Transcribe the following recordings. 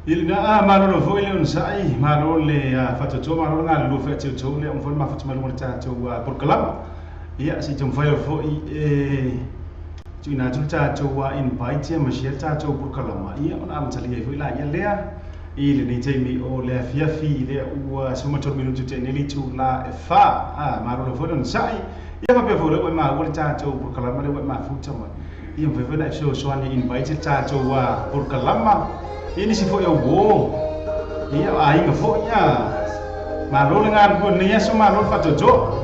Ilna malolo fo ile un sai malole fatoto malolo nga lu fa tito le un fo ma fatu malolo tato por kalam ia si tum fa fo tuna tato invite ya mashia tato por kalam ia on am tali fo ila ia lea ile ni temi o le fiafi le u sumato minuto te neli tu la fa malolo fo un sai ia pa fo le ma wol tato por kalam le ma futa ma ia fo na so ani invite tato por kalam ini si fo yo wo ia ai nga fo nya malolo nga ko niya so malolo fatoto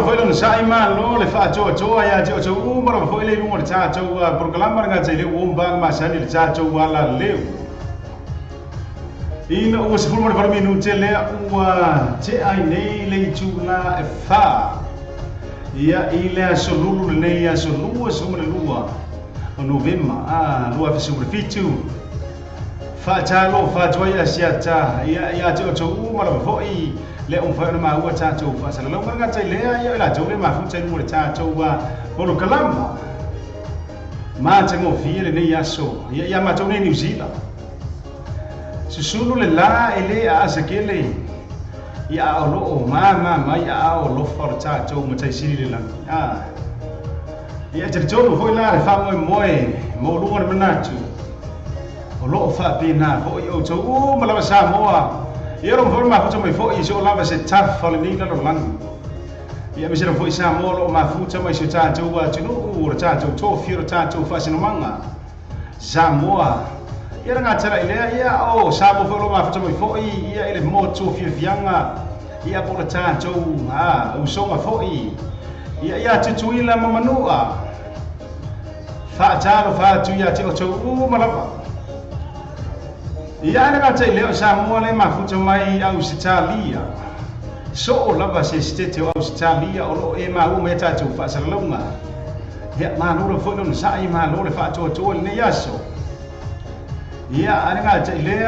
foi lo sai ma lo le fa cho ya cho ma foi le lungo cha cho programa nga le umba ma sa ni cha cho wala le ina o se fulma para minuto le ua che ai nei le tula e fa ia ile solulu nei a solua somre lua o november lua somre fitu fa chalo fa joia sia cha ia cho ma lo foi le fa ma ua cha cho fa sala lo nga che le ia la jo le ma fu che mu cha cho wa polo kalama ma che mo fie le nei ia so ia ma cho nei New Zealand susulu le la ele a sakele ia o lo ma ia o lo for cha cho mo chai siri le la ia che cho foi la fa mo lu ngor manatu o lo fa pina fo o cho ma la Samoa ia ro forma ko mai fo i so la se taf fa le ni la lo lang ia me se ro foi Samoa lo ma fu cha mai so cha cho wa chinu o cha cho fio cha cho fa sino manga Samoa ia nga tera ile ia o sabo fo lo ma fa mai fo i ia ile mo cho fio fianga ia por cha cho o so ma fo i ia tu ila mamanua fa cha lo fa tu ia cho ma la ia nga tera ile Samoa le ma fu mai Australia so o lava se state o Australia o lo e ma o me cha cho fa sa longa ia ma lo fo lo sa i ma lo le fa cho ne ia so ia nga tera ile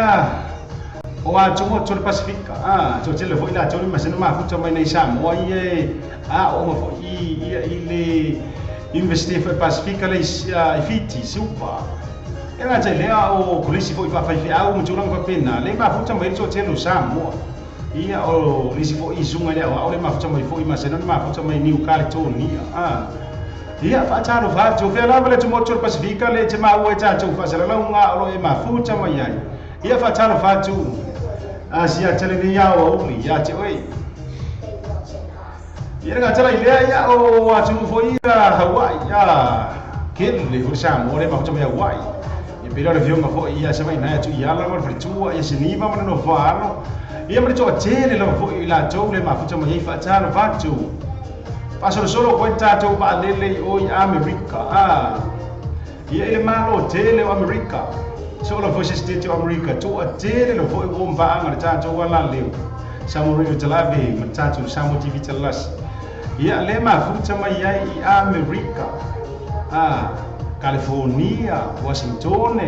o a chomo cho Pacifica cho le foi la cho ma se ma fu mai nei Samoa ie o ma fo ia ile investir Pacifica le fiti super nga tera o polisi foi fa fai au mo chulang fa pena le ma fu mai cho lo Samoa ia o lisi foi zunga le o le ma fu mai foi ma se ma fu mai New Caledonia ia fa cha fa cho fe la le chomo cho Pacifica le che ma o cha cho fa se la nga o e ma fu mai ai ia fa cha fa tu Asia chale ni ya o ni ya che oi ia nga chala ile ya o wa chu foi Hawaii ya kel le fu Samoa le ma fu mai Hawaii ia pira le viu ma foi ia se mai na tu ia la ma fritua ia se ni ma no faro ia ma cho chele lo foi la cho le ma fu mai fa cha fa tu paso solo cuenta to ba lele o America ia ile ma lo tele o America solo foi state o America to a tele lo foi o mba anga cha to wala le SAMOATV TALA'LASI matatu SAMOATV TALA'LASI ia le ma fu mai ai America California Washington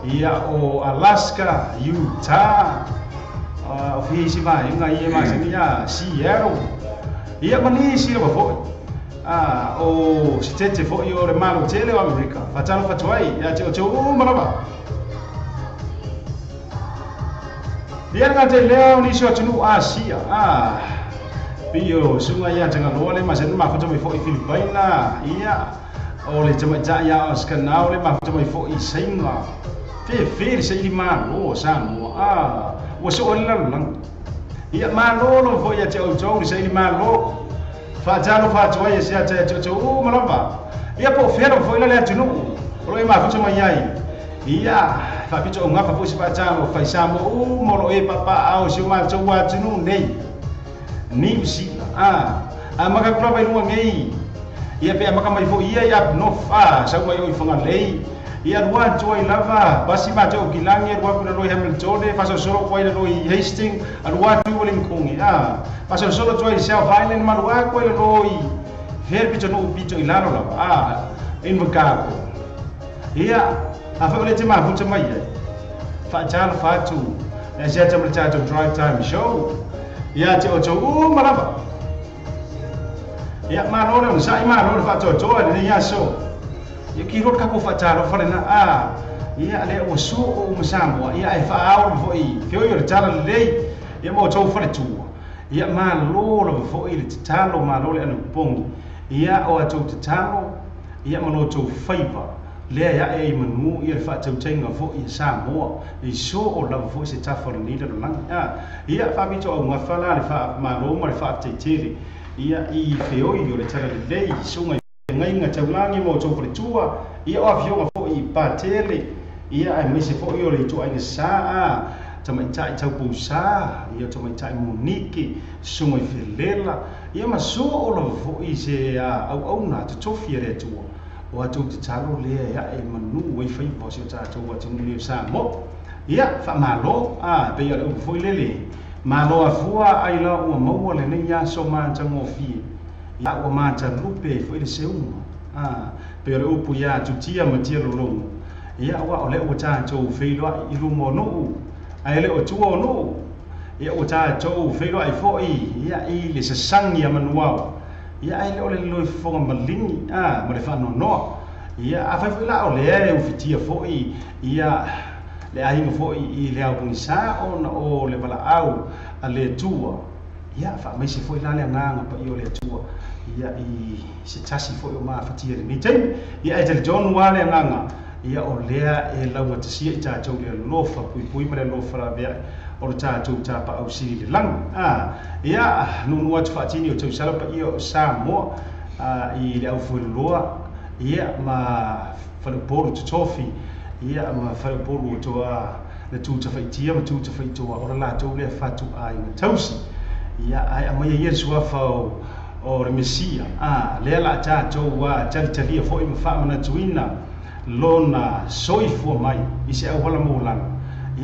ia o Alaska Utah ofisi vai nga ia ma se ia Seattle ia mani si lo fo o sitete fo io re malo tele o America facciano ai ia cho malaba ia nga te leo ni so tunu Asia bio sunga ia tanga lo le ma se ma fa mai fo i Filipina ia o le tama ja ia o skanau le ma fa mai fo i Singa fe se i ma lo Samoa o so la lang ia ma lo fo ia te o ni se i ma lo fa ja lo fa ai se te cho malaba ia po fero fo ila le tunu o le ma fa mai ai ia fa pito nga fa pusi fa ja lo fa Samoa mo lo e papa au si ma cho wa tunu nei New Zealand maka kula bai luang ngei ia pe maka mai fo ia no fa sa mai oi fonga lei ia ruan choi lava basi ma jo gilangi ruan kuna loi Hamilton fa so solo koi loi Hastings ruan tu Wellington fa so solo choi South Island ma ruan koi loi ver pito no pito ilaro lava in Macau ia fa ole te ma fu mai fa jal fa tu na sia te mata to drive time show ia te o cho malaba ia ma no sai ma no fa cho ni ia so ia ki rot ka ko fa cha lo fa na ia le o so o Samoa ia e fa au fo i ke o yo cha le ia mo cho fa tu ia ma lo fo i le talo ma lo le anu pong ia o to talo ia ma lo cho favor le ia e manu ia fa tau tenga fo i Samoa i so o la fo se ta for ni le lang ia fa mi to nga fa la le fa ma lo ma le fa te tele ia i feo i le tala le so ngai nga taulangi mo to for tua ia o afio fo i pa tele ia ai me se fo i le to ai sa tamai tai tau pu sa ia tamai tai moniki so mai felela ia maso o la foi se au na te tofi re tu o atu te talo le ia e manu e fai bo se tatu o atu ni Samoa ia fa malo pe ia o foi lele malo afua ai la o mau le nei ia so ma tango fi ia o ma ta lupe foi le seu pe o pu ia tu tia ma tia lo ia wa o le o tatu fei lo i lu mo no ai le o tu o no ia o tatu fei lo ai foi ia i le sasangi manuao ia ai le o le loi fonga malingi ma le fa no ia a fai la o le e fitia foi ia le ainga foi i le au punisa o le bala au a le tua ia fa mai se foi la le nganga pa i o le tua ia i se tasi foi o ma fatia le mitai ia e te John wa le nganga ia o lea e launga te sia i tātou le lofa pui ma le lofa la vea o le tātou tāpa au siri le lang ia nunu atu whaatini o tau salapa ia o Samoa i le au fueluloa ia ma whaluporo te tofi ia ma whaluporo o toa le tūta whaitia ma tūta whaitoa o la lātou lea whatu a inga tausi ia ai a mai ia suafa o le Mesia lea la tātou wa talitalia fo i ma whaamana tuina lona soifua mai i se au hala maulana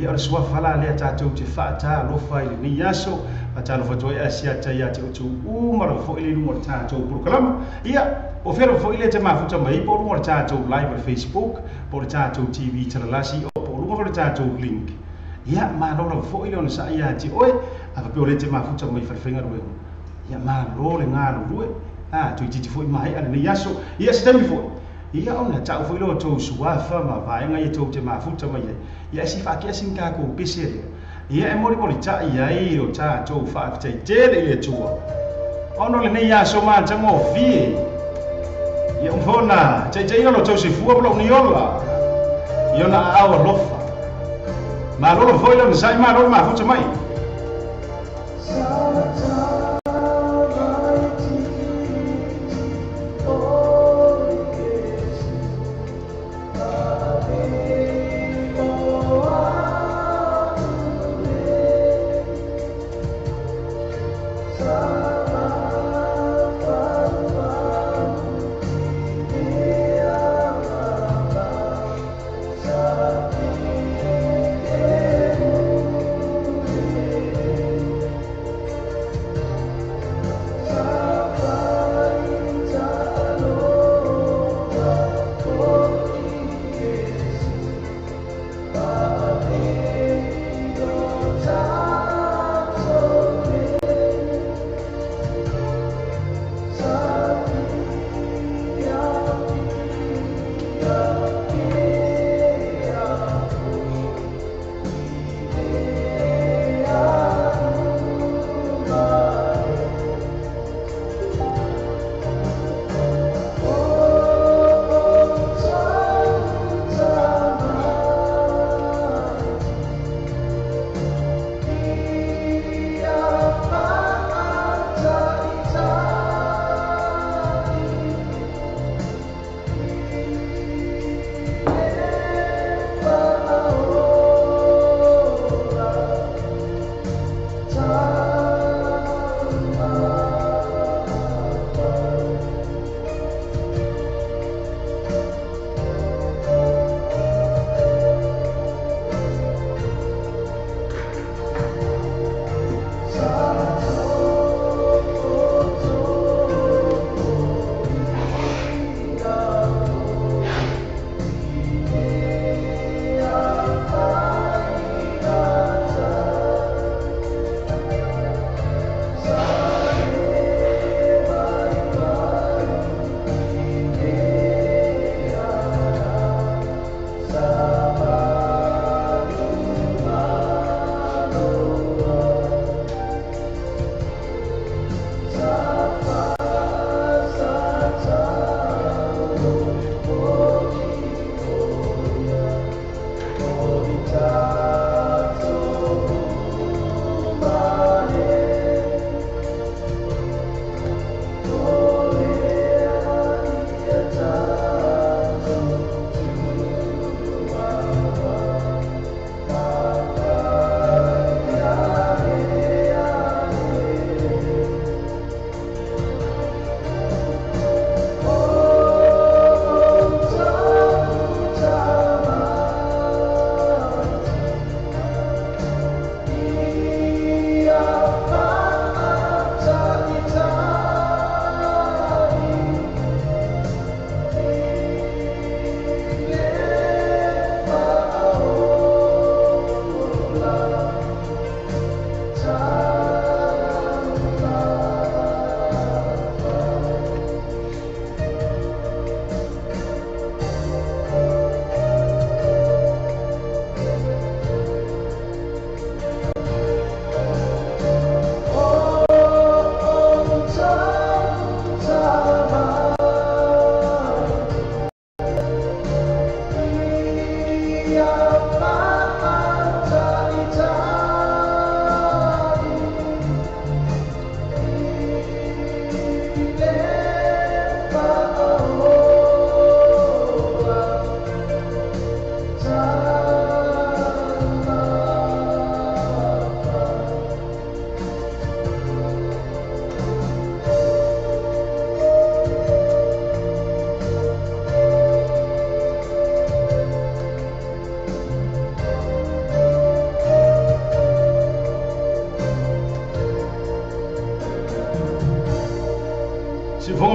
ia o le suafa la lea tātou te whaata lofa i le ni aso ata lofa toi asiata ia te utu umara fo i le lunga le tātou purukalama ia o whera fo i le te mafuta mai po lunga le tātou live le Facebook po le tātou TV talalasi o po lunga le tātou link ia ma lora fo i le ona sa ia ti oe a pe o le te mafuta mai wharwhenga rue ia ma lo le ngā rue tui titi fo i mai ana ni aso ia se temi fo ia ona tau foi lo tou suafa ma vaenga i tou te mafuta mai ia si fa kia sin ka ko pisele ia e mori ta ia i o ta tou fa te tele le tua ono le nei ya so ma tango fi ia umfona te lo tou se fu blo ni ola ia na awa lofa ma lo foi lo sai ma lo mafuta mai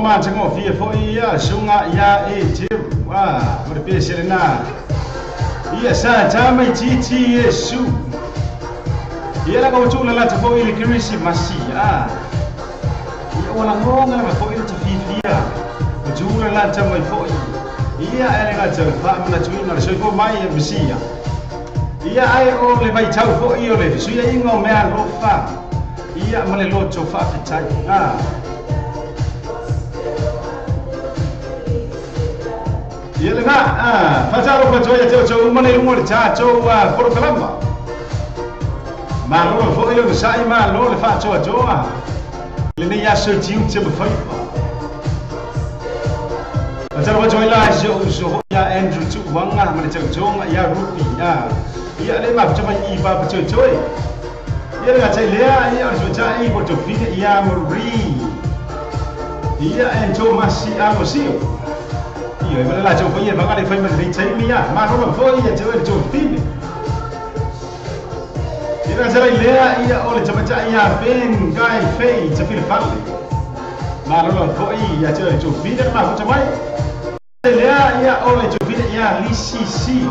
ma chango fie foi ya sunga ya e tiu wa berpe serena ia sa tamai titi Yesu ia la kau tula la foi le krisi masi ia wala ngonga ma foi te fifia tula la tamai foi ia ele la tau fa na tuina le soi fo mai e misia ia ai o le vai tau foi o le suia ingo me alofa ia ma le loto fa fitai ia le na fatalo fa joia te o mane lungo le tato por kalamba ma lo fo io sai ma lo le faccio a joa le ne ya so tiu te fa fatalo fa joia so ya Andrew tu wanga ma le jonga ya rupi ia le ma chama I ba pa choi ia le tai le ia o tai ko to fine ia mori ia en Thomas Amosio ia me la jo foi va le fai me le tai mia ma no foi ia jo fine ia sai le ia o le chama ia ben gai fei te fil falle ma no foi ia jo fine ma ko chama le ia o le jo fine ia lisi si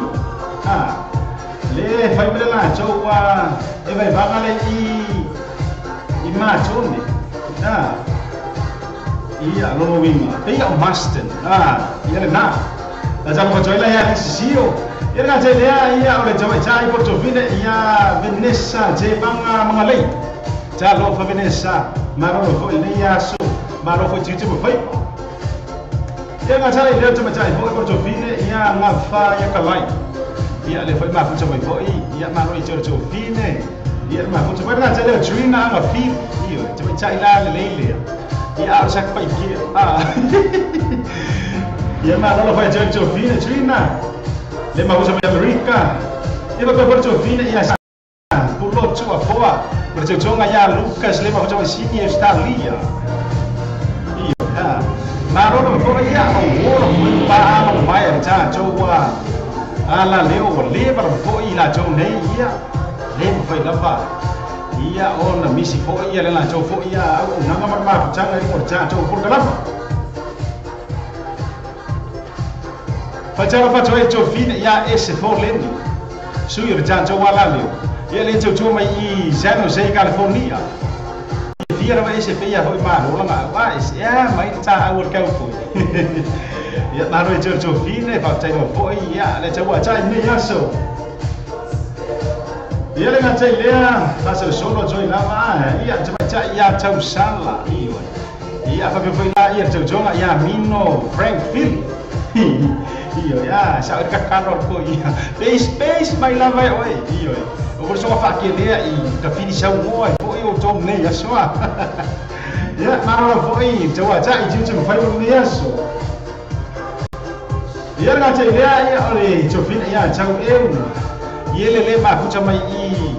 le fai me la jo e vai va le I ma chone ia lo winga ia o masten ia le na la ja ko joila ia sisio ia ga jele ia o le jama chai po to fine ia Vanessa je banga mangalei ja lo fa Vanessa ma ro fo le ia so ma ro fo titi mo fai ia ga jale le jama chai po to fine ia nga fa ia kalai ia le fai ma fu jama fo ia ma ro I jo fine ia ma fu jama ga jale trina ma fi ia jama chai la le ia sak pai ki ia ma lo fai jo fine trina le ma usa America ia ba por jo fine ia pulo tu a foa per jo jonga ia Lucas le ma usa sini Italia ia ma ro fo ia o mo pa ma mai ta jo wa ala leo le ba fo ia jo nei ia le ma fai lava ia ona misi fo ia le la jo fo ia au nanga ma changa I por cha jo por kalama facciamo jo fine ia esse for lendi su ia cha jo wala leo ia le jo mai I San Jose California ia va esse feia hoi ma lo nga wa is ia mai ta au kau fo ia ma ro jo fine fa cha fo ia le jo wa cha ni ia so ia le nga tai lea pasa solo join lava ia cha ia tau sala ia fa foi la ia tau jonga ia mino Frank Phil ia sa ka karo ko ia space mai lava oi o por so fa que lea I ka fini sa mo foi o tom nei aso ia maro foi tau cha I jiu fai o nei aso ia nga tai lea ia ole jo fina ia tau ia le ma fucha mai I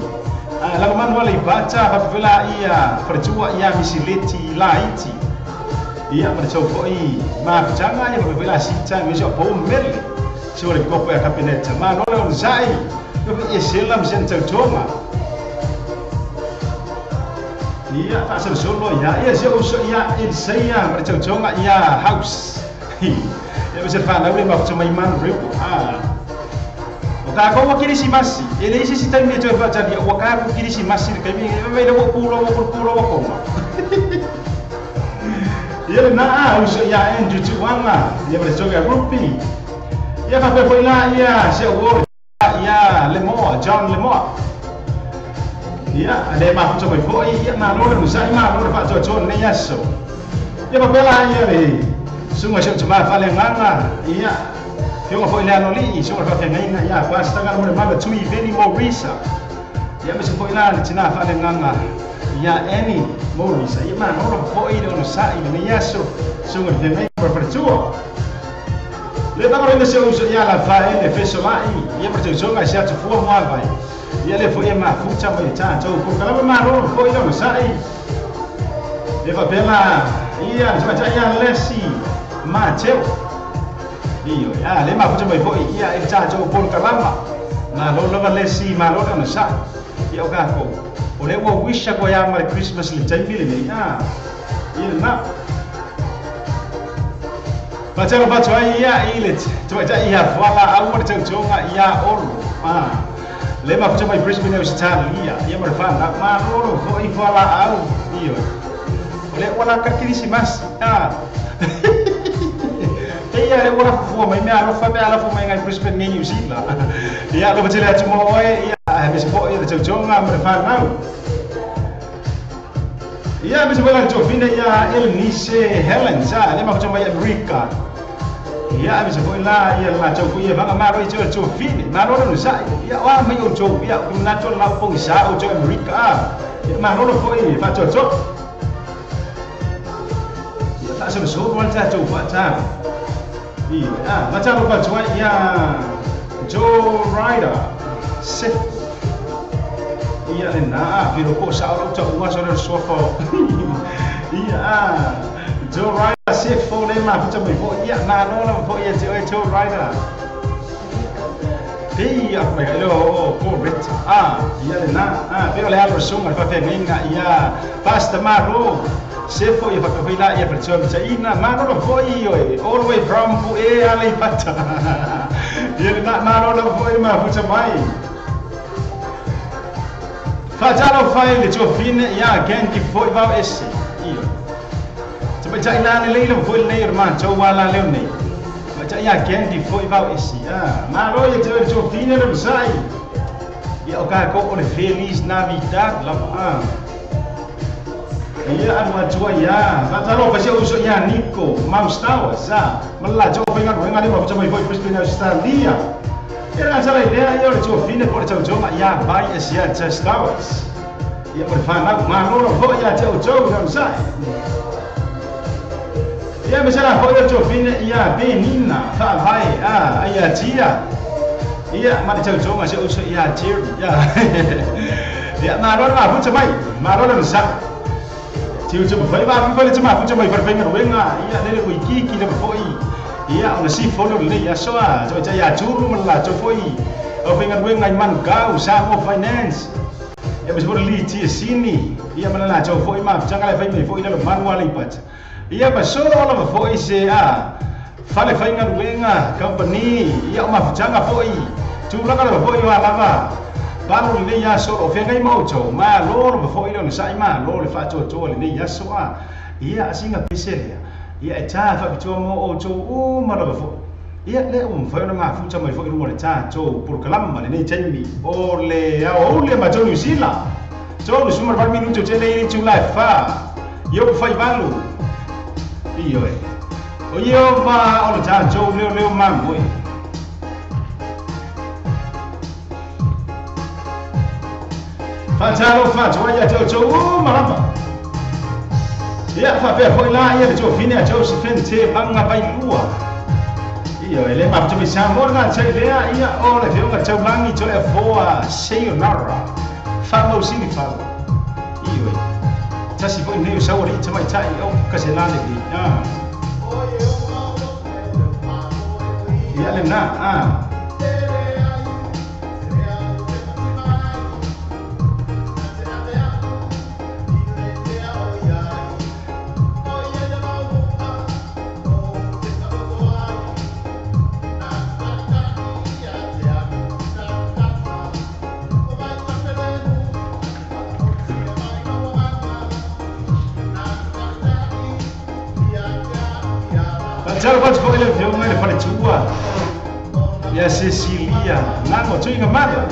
la man wala baca fa vela ia percua ia misileti laiti ia percua foi ma fuchanga ia fa vela sita mi so po mel so le kopo ya kabinet ma no le sai yo ia selam senta toma ia fa solo ia so ia saya percua jonga ia house ia bisa fa na le ma fucha mai man ripo ka ko kiri si masi ele isi si time to fa jadi wa ka ko kiri si masi ka mi me le ko ko ma ele na uso ya endu tu wanga ia bre joga grupi ia fa foi la ia se wo ia le mo John le mo ia ale ma fu to foi ia ma no le sai ma no fa to ne yaso ia fa la ia le sunga se tu ma fa le nganga ia yo foi le anoli so fa fe ngai ia kwa stanga mo ma tu I veni mo risa ia me se foi la tina fa le nganga ia any mo risa ia ma no foi le no sai le yaso so mo fe ngai por pertuo le ba mo se uso ia la fa ele fe so mai ia per so ngai se tu fu mo vai ia le foi ma fucha mo ta to ko kala ma no foi le no sai le va bella ia se ia lesi ma teu io le ma fucha mai foi ia il cha jo por kalama na lo lo le si ma lo no sa io ka ko o le wo wisha ko ya mar Christmas le tai mile ia na Macam apa cuai ia ilet, cuai cai ia fala awal cengconga ia olu. Lema macam mai Brisbane Australia, ia merfan nak marolo ko i fala au iyo. Le wala ka kirisi mas. Iya le wala fu mai me ala fa mai ngai Brisbane ngai New Zealand. Ia lo macam le cuma oi ia habis po ia cengconga merfan au. Ia bisa bilang Jovina ia Elnise Helen sa lema macam mai Amerika. Ia bisa bilang ia lah jauh ia bang amaro itu Jovina. Maro lu sa ia wah mai jauh ia nato lau pong sa jauh Amerika. Ia maro lu foi fa cocok. Ia tak sebesar wan sa jauh fa sa. Iya, macam lupa cuai ia Joe Ryder. Set iya lena pero kok sauro cak uang saudara sofo iya Joe Ryder se fo le ma macam ni kok iya nano lah kok iya Joe Ryder iya apa lo kok ret iya lena pero le hablo sungai pa pe nginga iya pasta maro se fo iya paila iya percuma ina maro lo fo iyo all the way from pu ale pata iya lena maro lo fo ma macam mai Fajalo file le Jovina ia again ki foi va esse. Iyo. Cepat cai na le le foi le irmã Jowala le ne. Macam ia again ki foi va esse. Maro ia Jovina le sai. Ia oka ko ole feliz Navidad la Ia anu jua ya. Fajalo pasal usuk ya Nico mau stawa sa. Mela Jovina ko ngani macam mai foi Brisbane Australia. Era salah idea ia Jovina por jauh-jauh ia bai asia just hours. Ia berfan nak mana orang ia jauh-jauh dalam saya. Ia misalnya ia Jovina ia Benina, tak hai ia Cia. Ia mana jauh-jauh asia usah ia Jerry. Ia mana orang macam mai, mana orang sak. Jauh-jauh berfan, apa cuma macam mai berfan wenga. Ia dari wiki kita berfoi. Ia ona si fono ni ya soa coba ya juru mela cofoi pengen gue ngaiman kau samo finance ya bisa boleh li sini ia mela cofoi map jangan le foi dalam manual ipat ia baso ola foi se fale pengen gue company ia map jangan foi juru kalau foi lama baru ni ya so pengen mau co ma lo foi lo sai ma lo le fa co ni ya soa ia asinga pisel ya ia cha fa bicho mo o cho mara fo ia le fa na ma fu cha mai fo ru mo cha cho por kalam ma ni chen mi o le ma cho New Zealand cho lu sumar bar minuto che le ni chu live fa yo fa balu iyo o yo ma o cha cho le ma mo fa cha lo fa cho ya cho mara ia fa pe foi lá ia Jovina Josephine te banga pai lua ia ele ma tu bisa morga chai lea ia ole te unga chau langi chole foa sayonara fa mo sini fa ia tasi foi nei sauri chama chai o kaselane di ia le na Cara buat kau ele viu ele para tua e a Cecília não tu inga mada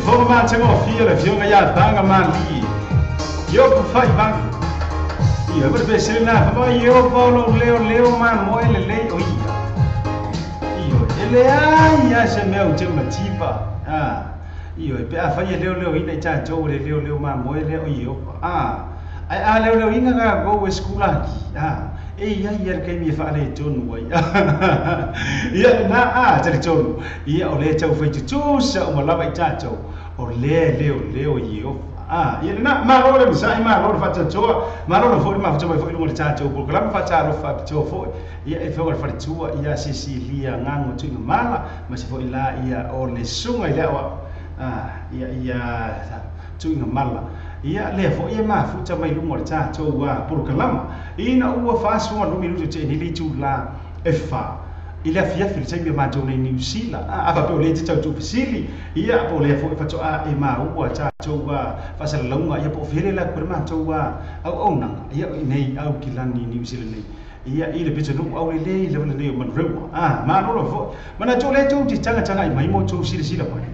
for man tengo fia le fionga ya tanga man li yo ku fai bang yo ber be selna ba yo paulo leo man mo le o yo ele ya se me o te matipa yo pe a fai leo ina cha cho leo man mo le o yo ai leo inga ga go school aki ya kai mi fa le ton wa ya na te ton ya o le chau fai tu sa o la vai cha cho o leo yo ya na ma lo le sai ma lo fa cho ma lo fo ma fa fo lo cha cho por la fa cha lo fa cho fo ya e fo fa tu ya Sicilia ngango tu mala ma se fo ila ya o le sunga ila wa ya tu mala ia le fo ia ma fu ta mai lungo cha cho wa por kalama ina ua fa so ma lumi lu te ni li tu la fa ila fia fil sai ma jo ni New Zealand apa pe le te tu sili ia po le fo fa cho e ma ua cha cho wa fa sa longa ia po fele la per ma cho wa au na ia nei au kilani New Zealand nei ia ile pe no au le le man rewa ma no fo mana cho le cho ti changa mai mo cho sili la mai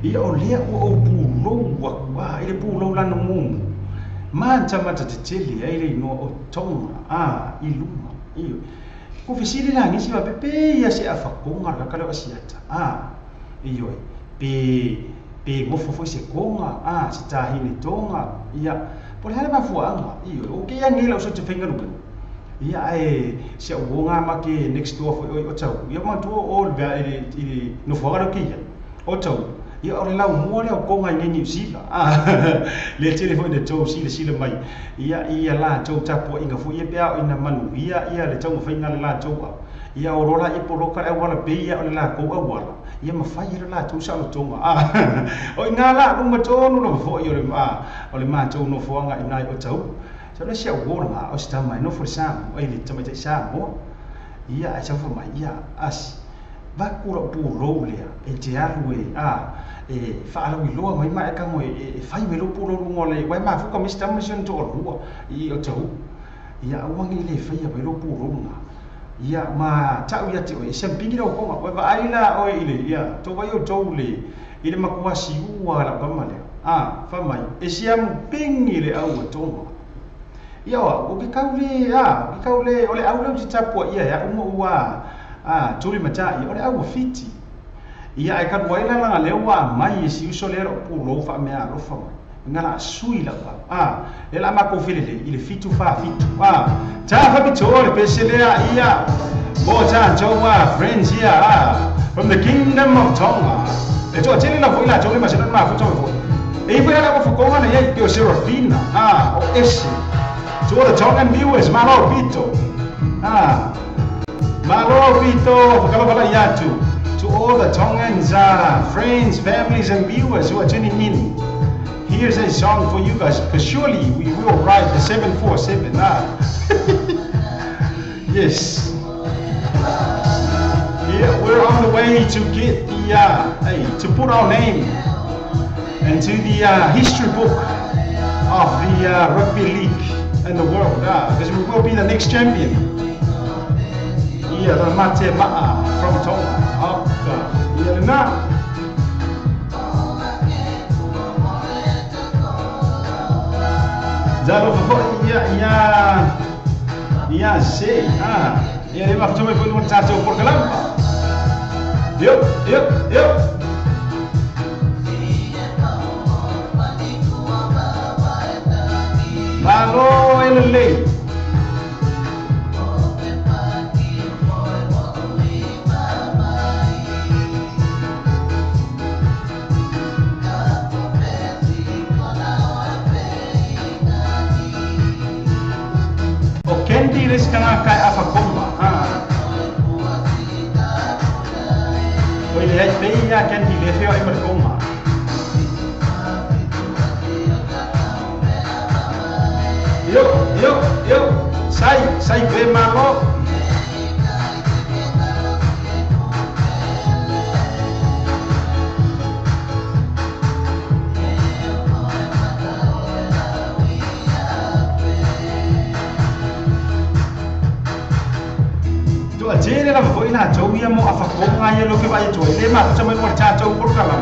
ia o lea o pulo wa ile pulo la no mumu mancha mata te tele ile no o tonga i luma io ko fisili la ngisi ba pepe ia se afakonga ka kala asiata io pe mo fofo se konga se tahini tonga ia por hale ba fuanga io o ke ya ngila o so te fenga no ia se wonga ma ke next door o tau ia ma tu o va ile no fora ke ia o tau ia o lau mo le ko ngai ni sila le telefone de to sila mai ia la to tapo inga fu ia pea ina manu ia le tau fa inga la to ia o rola i poloka e wala be ia o la ko wala ia ma fa ia la to sa lo tonga o inga la ko ma to no fo ia o le ma to no fo nga ina o tau sa le sia wo nga o sta mai no fo sa o ile tama te sa mo ia sa fo mai ia as va kura pulo le e te alu fa ala wi loa mai mai ka mo fai me lo pulo ngo le wai ma fu ka mista mission to lo I o tau ia wangi le fai me lo pulo nga ia ma tau ia te o sem pingi lo ko ma va ai la o ile ia to vai o to le ile ma ko si ua la ka ma le fa mai e siam pingi le au to ia o ke kaule o le au le tapo ia ya mo ua tuli mata i ole au fiti ia ai ka waila la le wa mai si uso le ro pulo fa me a ro fa ngala sui la e la ma ko fili le ile fitu fa fitu ta fa bitore pesele ia bo ta jowa friends here from the kingdom of Tonga e to tele la voila to le ma se ma fu to fu e fa la ko ko na ia ke o serafina o esse to the Tongan viewers ma lo pito Malo Vito, Kalabala Yatu, to all the Tongans, friends, families, and viewers who are tuning in. Here's a song for you guys, because surely we will ride the 747. Yes. Yeah, we're on the way to get the, to put our name into the history book of the rugby league in the world, because we will be the next champion. Ia la mate maa from Tonga ia na zalo fo ia se ia le ma tome foi un tato por calamba yo malo ele Kendi les kana kai apa komba Oile hai peia kendi le feo ai komba Yo sai be malo Jere la foi na chou ia mo afakonga ia lo ke vai chou le ma chama mo cha chou por kala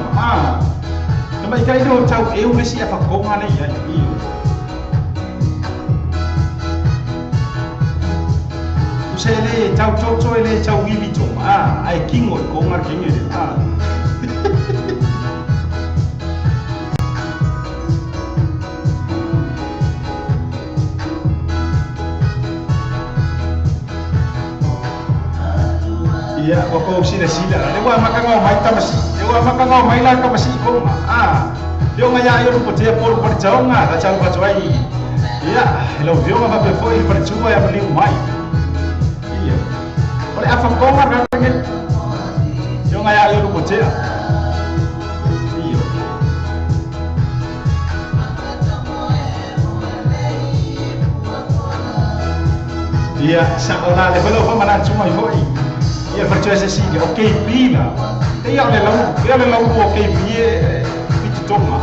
mai kai do tau eu le si fa ko ngale ya i usele tau toto ele tau wili to ai kingo ko ngar kingere ya wako sila lewa makangau mai tamasi lewa makangau mai la tamasi ko yo ngaya yo ko te por chaunga ka chau ka choi ya hello yo ma be foi per chua ya beli mai iya ole afa ko ma ka ngi yo ngaya yo ko te iya sa ona le belo fa mana chuma foi ia percaya sih oke pila ia le lau oke pie piti toma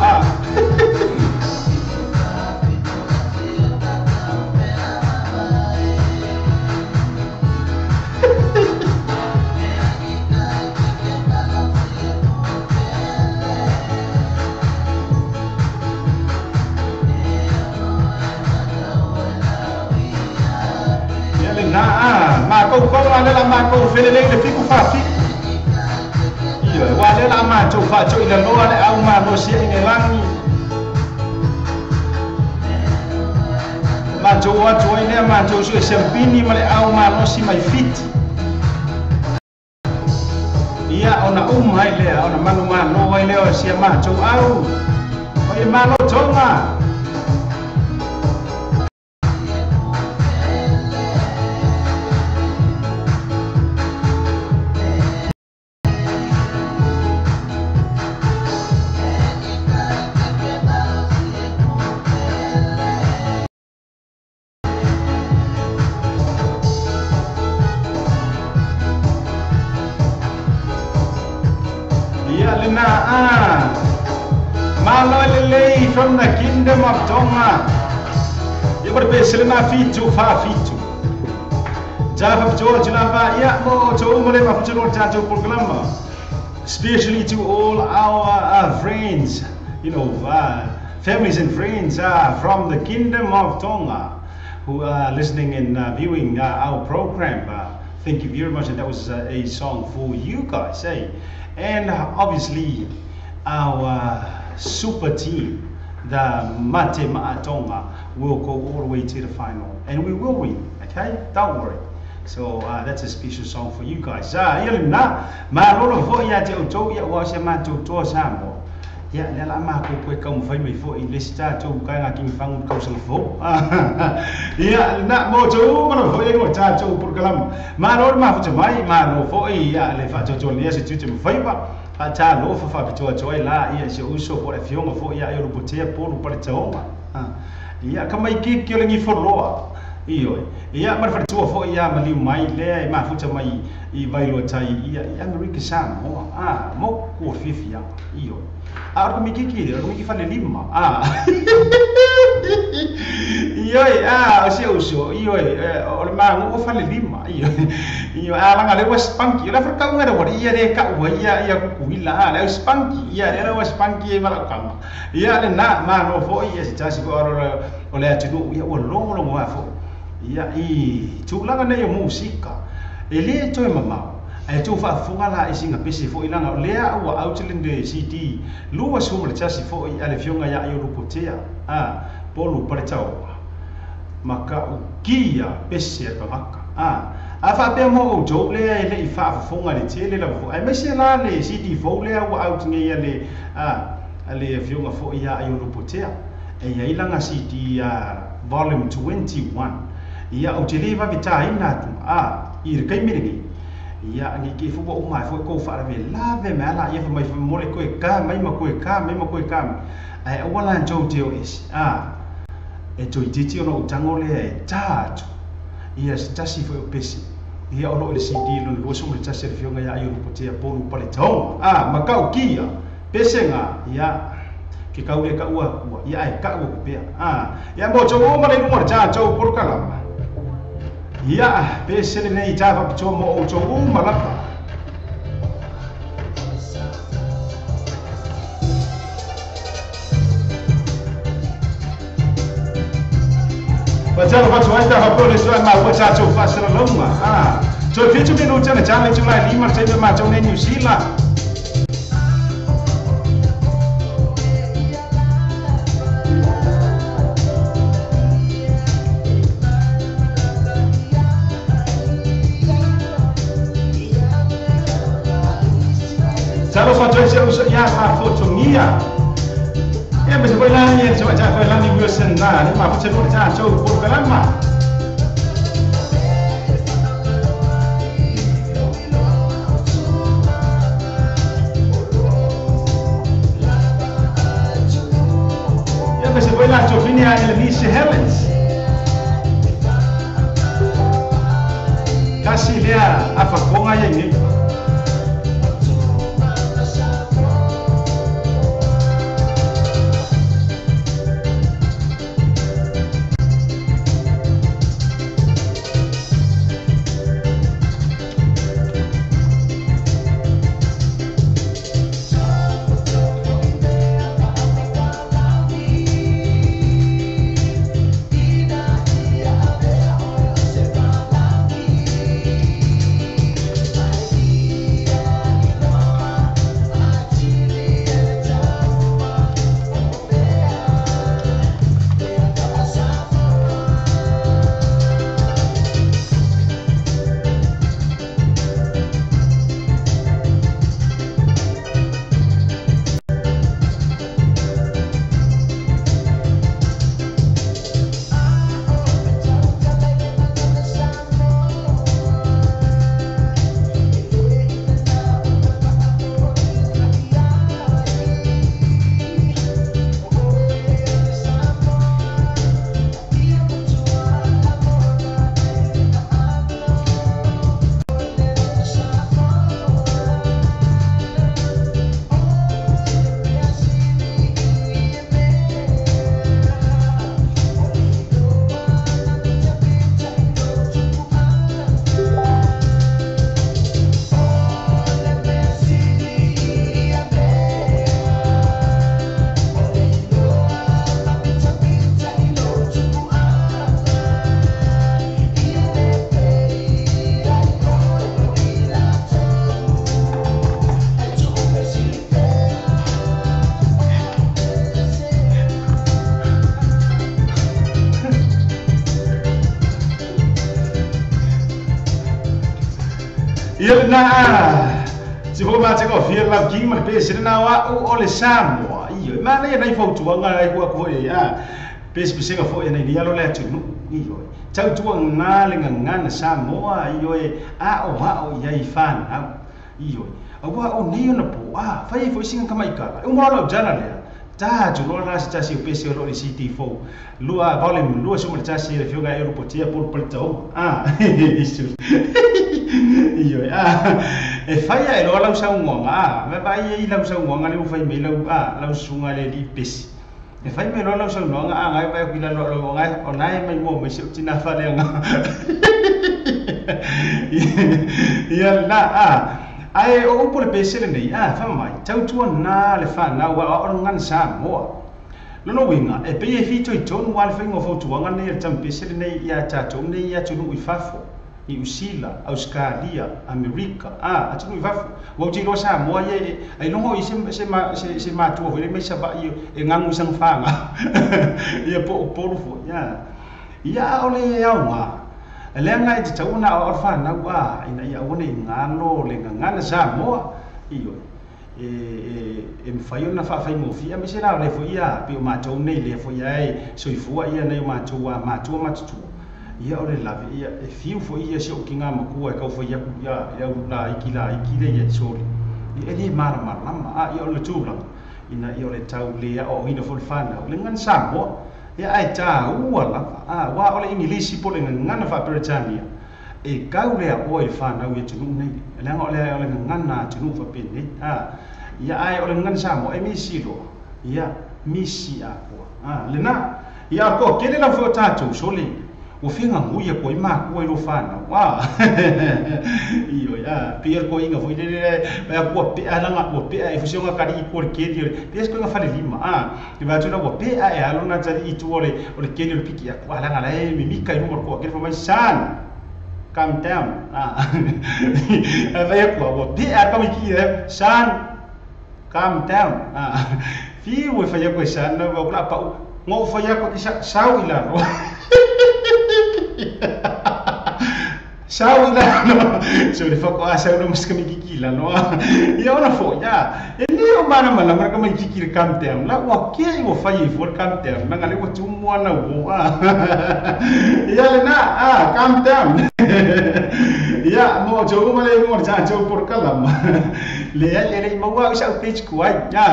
kau ada lama kau felele le fiku fafi iya wale lama tu fa tu ila lo ale au ma no sia ine langi ma tu wa tu ine ma tu su sempini male au ma no si mai fit iya ona hai le ona manu ma no wai le o sia ma tu au oi ma no tonga from the kingdom of Tonga. You better be selena fitu fa fitu. Java George Lava, yeah, more to Umale of General Tato Proclama. Especially to all our friends, families and friends from the kingdom of Tonga who are listening and viewing our program. Thank you very much, and that was a song for you guys, and obviously our super team, the Mate Ma'atonga, will go all the way to the final, and we will win, okay? Don't worry. So that's a special song for you guys. Yelina, Marolo Voya to ya was a man to Samo. Yeah, Nella quick come find me for in this start to King Fang Coastal Fo. Yeah, not more to Voya to Purgalam. Marol Mafutamai, Mano for Lefato Jolias to favor. Pata lo fa bitua choi la ia se uso for a fionga for ia eu botea por paritoma ia kama iki kiolengi for loa io ia mar fa tua for ia mali mai le ma futa mai I vailo tai ia America sam mo ko fifia io ar mi kiki mi fa le lima io o se uso io o ma mo fa le lima io ala ngale was panki la fa ka ngara wa ia re ka wa ia ku ila la spanki ia era was panki mala kama ia le na ma no fo ia se tasi ko o le atu ia o longo wa fo ia I tu langa ne yo musika ele to mama ai tu fa funga la isinga pesi fo ilanga le au outlinde city lua sumle tasi fo ia le fionga ia yo rupotea polu pare tau maka ukia pesi ka maka afa pe mo jo le ifa funga le tele la fo ai mesi la le city fo le au out nge ia le ale fionga fo ia yo rupotea e ia ilanga city volume 21 ia o te lewa vita ina tu I kai miringi ia ngi ke fu o mai fo ko fa ve la ve me ala ia mai mo le ko ka mai ma ko ka mai ma ko ka ai o wala jo te o is e to titi no tango le tatu ia stasi fo pesi ia o lo le CD lo so le tasi fio nga ia o potea polu pale tau ma ka kia pesenga ia ke ka ule ka ua ia ai ka ua pe ia mo jo mo le mo ja jo por kala ia pesele nei tava cho mo o cho malapa Wajalo watu waita habole swa ma wachacho fasira loma. So vitu minuta na chama chula lima tende ma tone New Zealand. Chalo watu wacha ya foto mia. Ya bisa boleh ni coba cakap boleh ni Wilson lah. Ni mah macam mana cakap coba pun kelama. Ya bisa boleh coba ni ada Lisa Helens. Kasih dia apa kau ngaya ni? Ia na si ho ma teko fia la king ma pe sina na wa o le Samoa io ma nei nei fo tuanga ai ko ia pe se fo ia nei dia lo le tu io tau tuanga na le ngana Samoa io o ia I fan io wa o nei na po fai fo singa kama ikala o mo lo jana le ta tu lo na sta si pe se lo di CT4 lua volume lua so mo ta si le fioga aeroportia por tau isu io e fai e lo la usa unga me vai I la usa unga le fai me la usunga le di pes e fai me lo la usa unga ngai vai ki la lo ngai onai mai mo me se tina fa le nga ia na ai o por pes le nei fa mai tau tu na le fa na wa o ngan Samoa no winga e pe e fito I ton wal fa ngo fo tu nga nei tam pes le nei ia ta ton nei ia tu I fafo New Zealand, Australia, America, atu ni vafu. Wa ti lo Samoa ye ai longo I se ma tu ho le me sa ba I e ngangu sang fanga. Ia po fo ya. Ia ole ya wa. Le ngai te tau na o fa na wa ina ia one ngalo le ngana Samoa io. E mfaio na fa mo fia me se la le fo ia pe ma tu nei le fo ia so I fo ia nei ma tu tu. Ia ore lave ia e fiu fo ia se o kinga makua e kau fo ia ia la ikile ia sori I ele mara lama ia ole tula ina ia ole tau le o ina fo fana le ngan Samoa ia ai ta ua la wa ole English po le ngan fa Britania e kau le o I fana ia tunu nei le ole ngan na tunu fa pene ia ai ole ngan Samoa e misilo ia misi a le na ia ko kele la fo tatu soli 我非常无也过嘛过路饭了哇iyo ya pier ko inga foi de ba ko pe ala nga ko pe e fusiona kari ko ke dio pies ko nga fale lima di ba tuna ko pe e ala na tari itu ore ke dio piki ko ala nga le mi kai no ko ke for san calm down ba ya ko pe a ka mi ki san calm down fi wo fa ya ko san na ba pa ngo fa ya ko isa sao ila no sao ila no so di fa ko asa no mas kami kikila no ya ona fo ya ini o mana mala mar kami kikir kam tem la wa ke wo fa yi for kam tem na ngale ko tumo na wo ya le na kam tem ya mo jo mo le mo cha jo por kalam le ya le mo wa sa page ko ya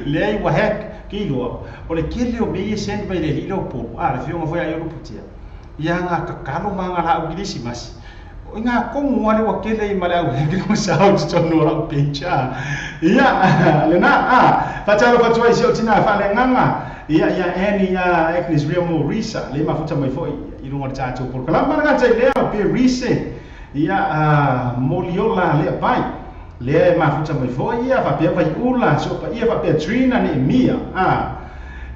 le wa hek kilo o le kilo be send by le lilo po le fio mo foi a yo putia ya nga kakalo manga la ugilisi mas nga ko ngwane wa kele i mala ugili mo sa o tsono ra pecha ya le na fatalo fatwa isi otina fa le nganga ya eni ya eknis remo risa le mafuta mai foi i no cha cho por kala manga cha le pe rise ya moliola le pai le mafuta mai foi ya fa pe pai ula so pa ia fa pe trina ni mia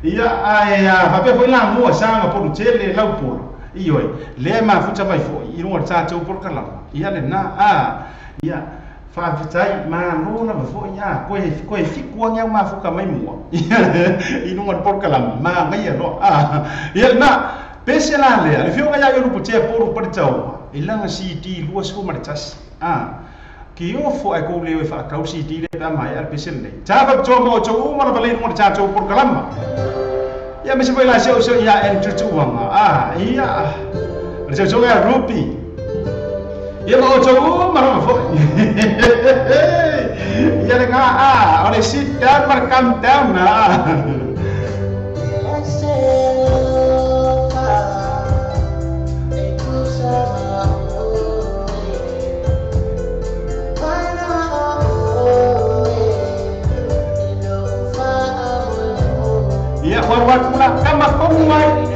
ia fa pe foi la mo sanga por tele la por iyo le mafuta mai foi i no cha cho por kala ia le na ia fa vitai ma no na foi ya ko e fiku nya mafuka mai mo i no por kala ma ngai ro ia na pese la le fio ga ya yo putia por por tau ilanga cd lua so martas ki yo fo ai ko le fa ka cd le ba mai ar pese le ta ba cho mo cho mo na bale mo cha cho por kala ya me se foi la so ya enter tu wanga iya le so ga rupi ya mo cho mo na fo ya le nga ole sit down mar calm down na ya war pula kama komai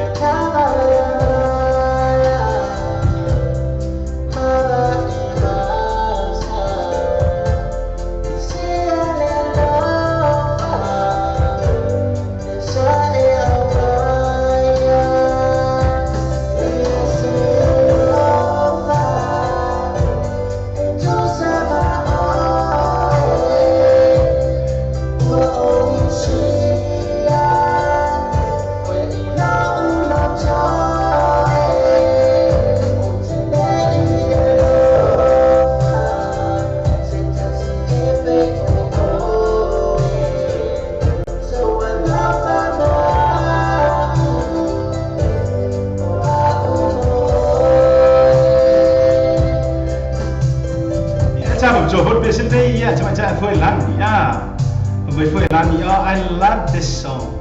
I love this song.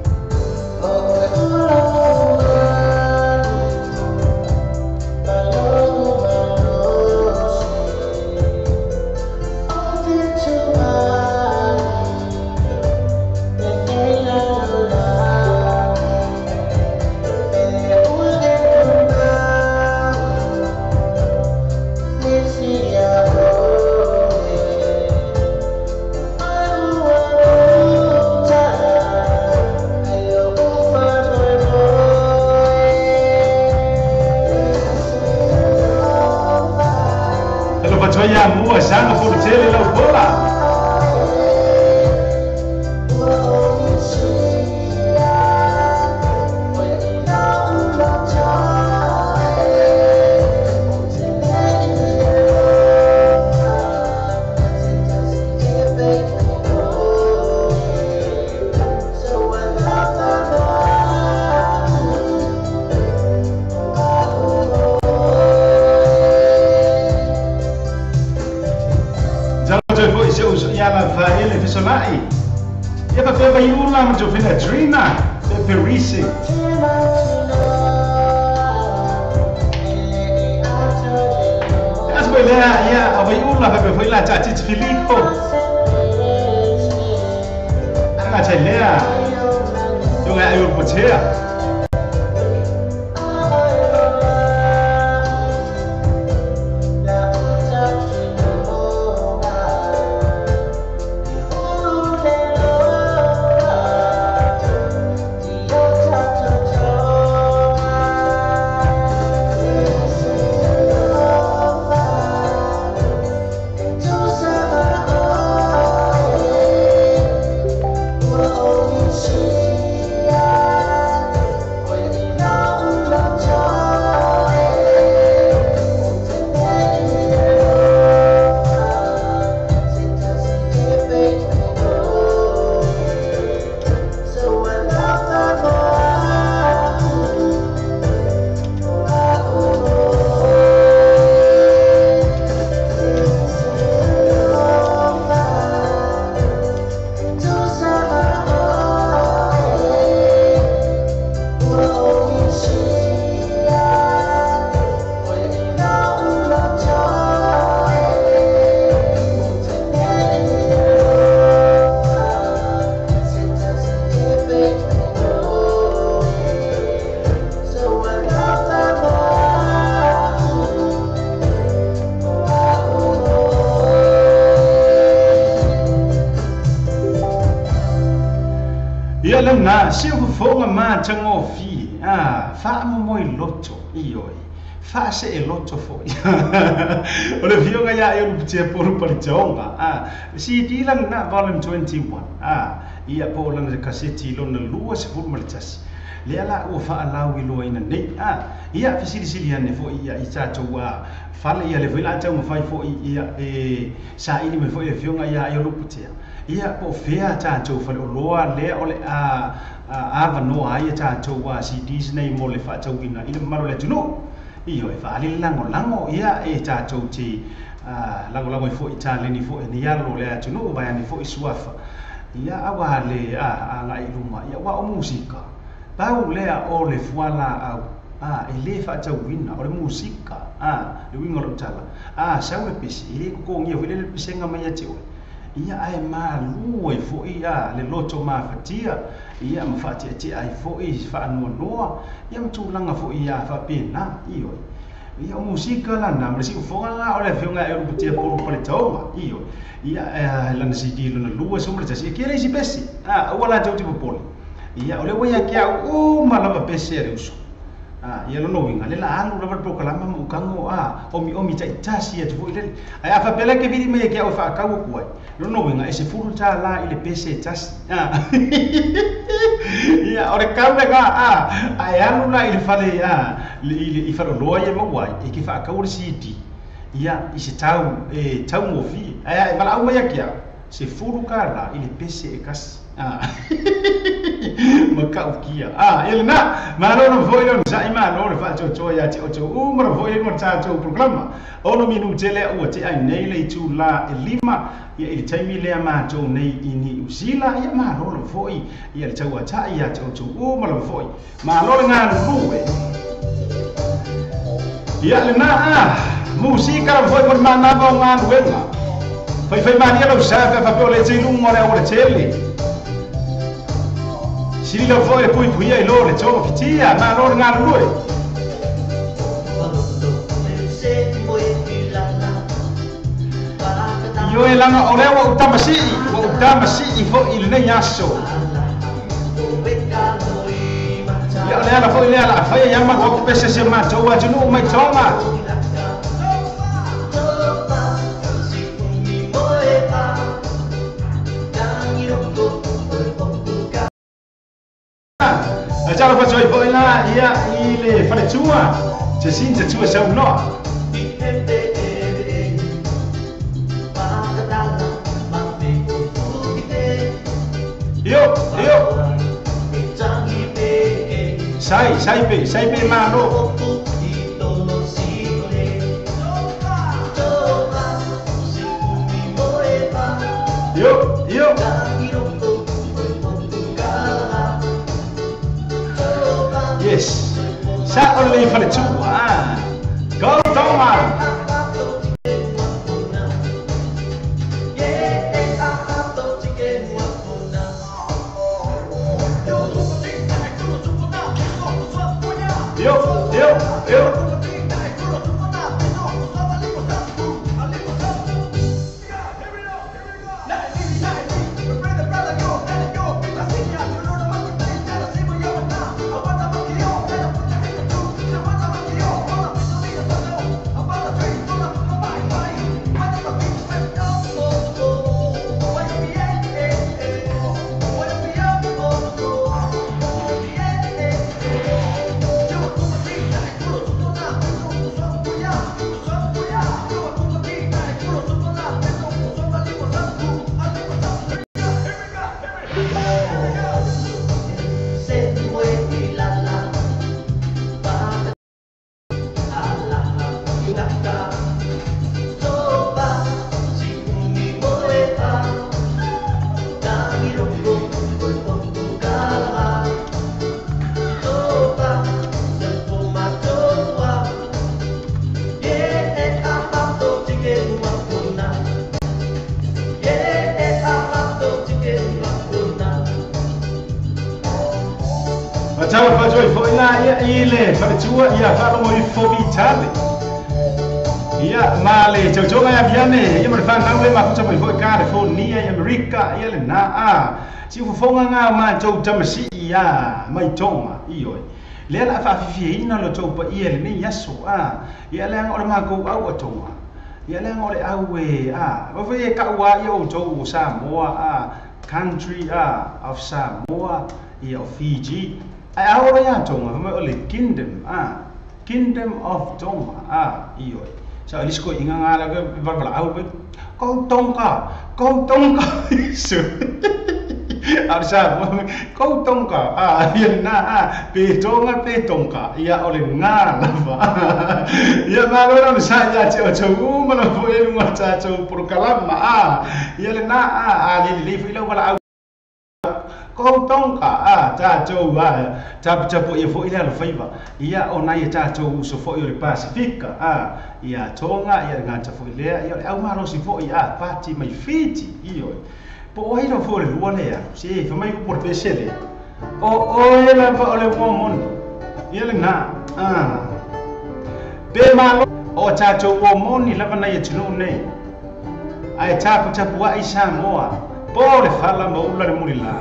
Sana por tele la bola. Solai e pa feva iula mo fina drina pe risi as bele ya ava iula pe foi la tati Filippo ana chelea yo ga yo potea ia lana se o fonga ma chango fi fa mo moi loto ioi fa se e loto fo o le fionga ia e luputia poru palitonga si di lana volume 21 ia po lana kaseti lona lua se fu malitasi le ala o fa alau i loina nei ia fisili ane fo ia i tato wa fale ia le vela tau mo fai fo ia e sa ini me fo ia fionga ia e luputia ia po fea tato fale o loa le ole ava no ai tato wa CDs nei mo le fa tau ina ina maro le tuno io e fa ali lango ia e tato ti lango fo itale ni fo ni ia lo le tuno vai ni fo isuafa ia awa le nga iluma ia wa o musika pau lea o le fuala au e le fa tau wina o le musika le winga lo tala sau le pisi ile ko ngia wile le pisenga mai ate o ia ai malu e fo ia le loto ma fatia ia ma fatia ti ai fo i fa noa ia mtulanga fo ia fa pena io ia o musika la na mresi ko fonga o le fionga e o putia po le tau io ia la nasidi lo na lua so mresi ia kele si pesi wala tau tipo poli ia ole waya kia malava pesere uso ia lo winga le la anu lava pro kala ma ukango omi taitasi atu ile ai afa pele ke vidi me kia o fa ka ku ai lo winga ese fulu ta la ile pese tas ia ore kambe ka ai anu la ile fale ile i falo loa ye mo wai e ki fa ka ur city ia ise tau mo fi ai mala au ya kia se fulu ka la ile pese e kas maka ukia ele na malo no foi no sai ma no fa cho ya ti o mo foi no ta cho programa ono minu tele o ti ai nei le tu la elima ia ile taimi le ma cho nei ini usila ia ma no foi ia le tau ta ia cho mo lo foi ma lo nga no ia le na musika foi por mana ba nga wenga foi ma dia lo sa fa pe le telu mo le tele si lo foi pui ai lore cho fitia ma lore nga lui yo e langa ore wa utamasi i fo il ne yaso ya le ala fo ile ala fa ya ma ko pese se ma cho wa junu mai tonga ciao faccio i poi là ile fare tua c'è senza tua sei un no io sai be mano io yes sa only for the two go Thomas yo Ciao faccio foi lá ile fare tua ia falo mo fobitale ia male ciao ya viane ia me fa na le ma faccio foi California America ia le na si fonga nga ma tau tamasi ia mai tonga io le la fa fi ina lo tau pa ia le ni yaso ia le ngore ma ko au atonga ia le ngore au e va ve ka wa io tau Samoa country of Samoa ia of Fiji ai au ya tonga ma ole kingdom of Tonga io so alisko inga nga la va au kau tongka isu arsa kau tongka ia na pe tongka ia ole nga lava ia malora sa ya cho mana foi uma cha cho por kalama ia le na le fi lo wala kau tongka cha cho cha po ia foi le faiva ia ona ia cha cho so foi le Pasifika ia tonga ia nga cha foi le ia au maro si foi pati mai Fiji io po ai no foi lua le si fa mai por pesele o ele fa ole mon ia le na pe malo o cha cho mon ni lava na ia tino nei ai cha wa ai Samoa por fala mo ula le murila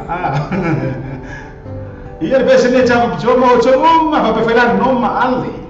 ia le pesele cha cho mo ma fa prefera no ma ali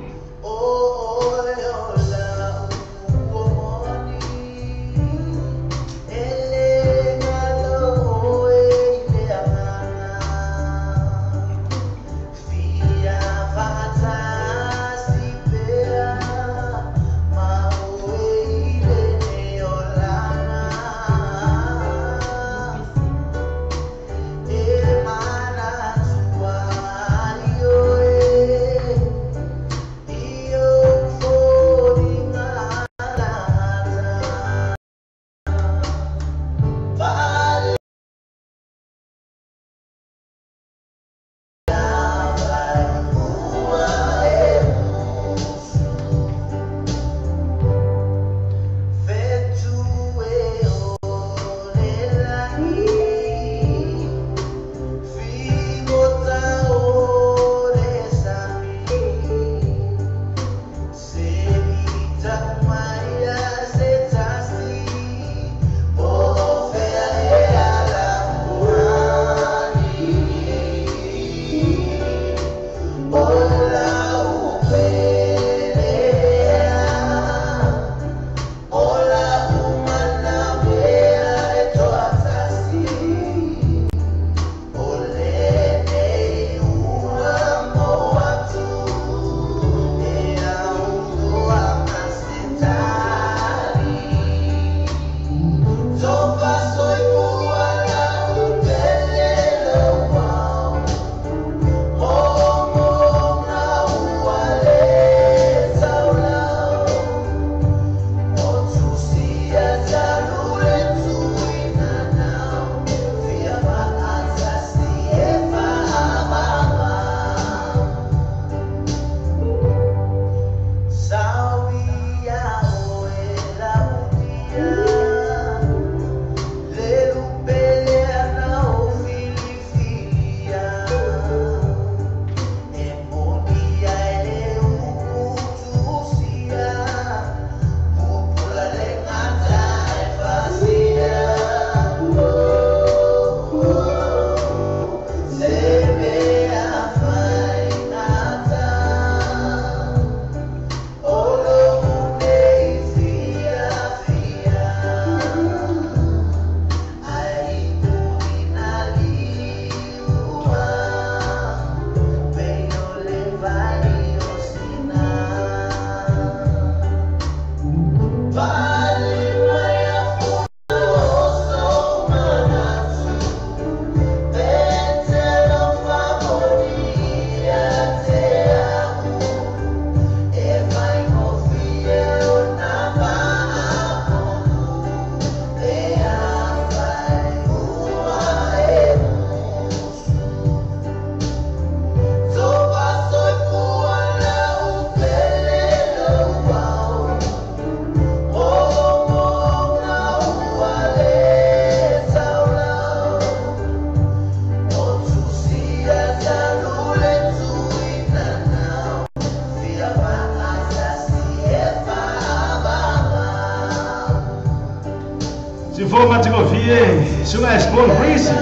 Se for Matigofie, sunga Spawn Breezy.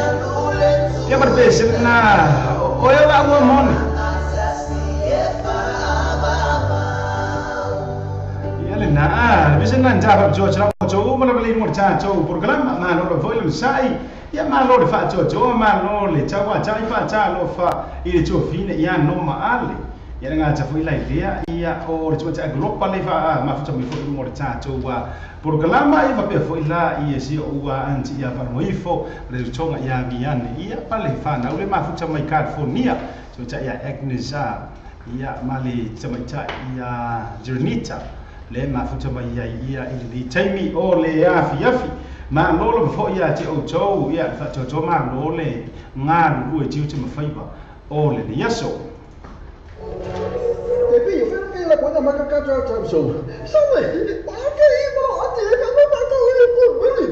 Ya berbeza na oya la wa mon. Ya le na bisa na jawab jo chra jo mana beli mo cha jo program ma lo foi lo sai ya ma lo fa jo ma lo le cha wa cha fa cha lo fa ile jo fine ya no ma ale ya nga cha foi la idea ya o jo cha global le fa ma fa mi foi mo cha jo wa programa i fa pe foi la i si o wa anti ya fa mo ifo le chonga ya giane ia pale fa na le ma fa mai California jo cha ya Agnes ia mali cha mai cha ya Jernita le ma futa mai ia ili taimi o le afi ma lolo fo ia ti o cho ia fa cho ma lole nga lu e ti ma faiba o le yaso e bi fe la quando ma ka so so me anche io ma ati ka ma ka le ko bili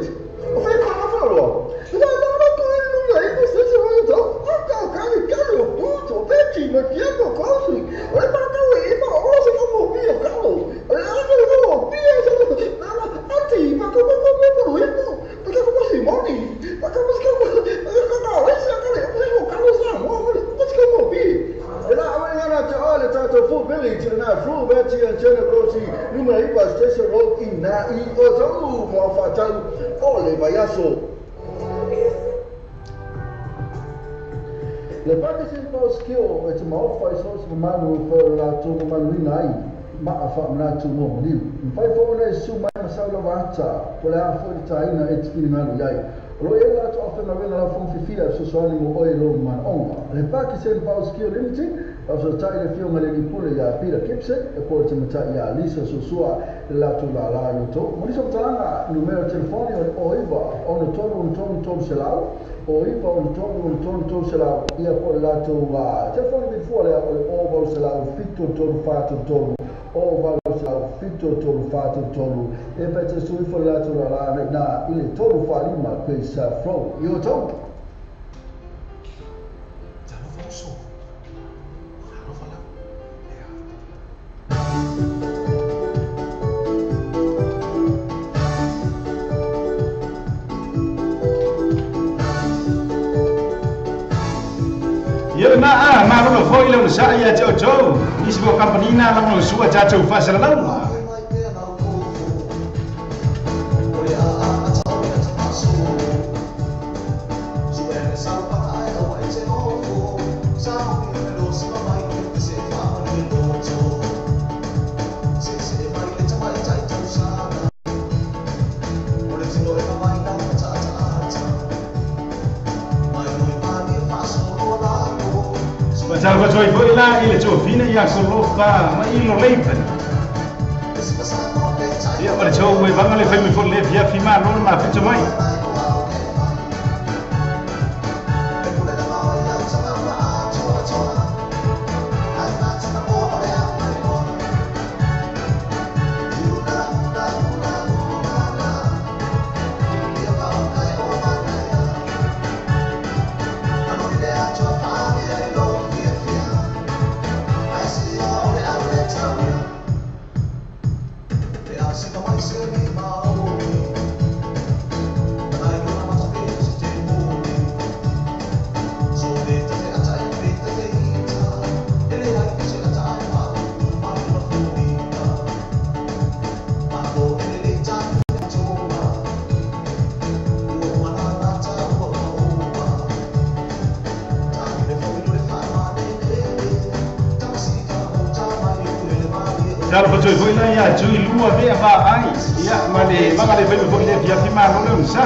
o fe ko na fa lo da ko no le ko se se va to ka lo tutto perché ma chi è così o ma ka we ma o se ko mo bi ka lo le parte se pas skill it's a more fai so se manu per la tu manu nai ma fa na tu mo ni fai fo na su ma sa lo vata quella fu taina e ti na lo yai lo e la tu offer na vena la fon fifia so so ni mo oi lo man on le parte se pas skill limited so taina fio ma le ni pure ya pira kipse e poi ti mata ya lisa so sua la tu la yo to mo so talanga numero telefoni o iba on to se la o ipa o ton se la ia po la tu va telefoni mi fuori o vol se la fitto ton fatto ton o vol se la fitto ton fatto ton e per te sui fuori la tu la na il ton fa lì ma questa flow io to ma lo foi lo sa ia jo isi bo company na lo sua cha cho fa sala la Salva Joy foi lá, ele te ouviu e a coloca, mas ele não lembra. E agora Joe, vamos ali, foi me for ler via filmar, não mais feito mais. Kalau betul foi lá ya jui lua be ba ai ya male magale be foi le via filmar não le sa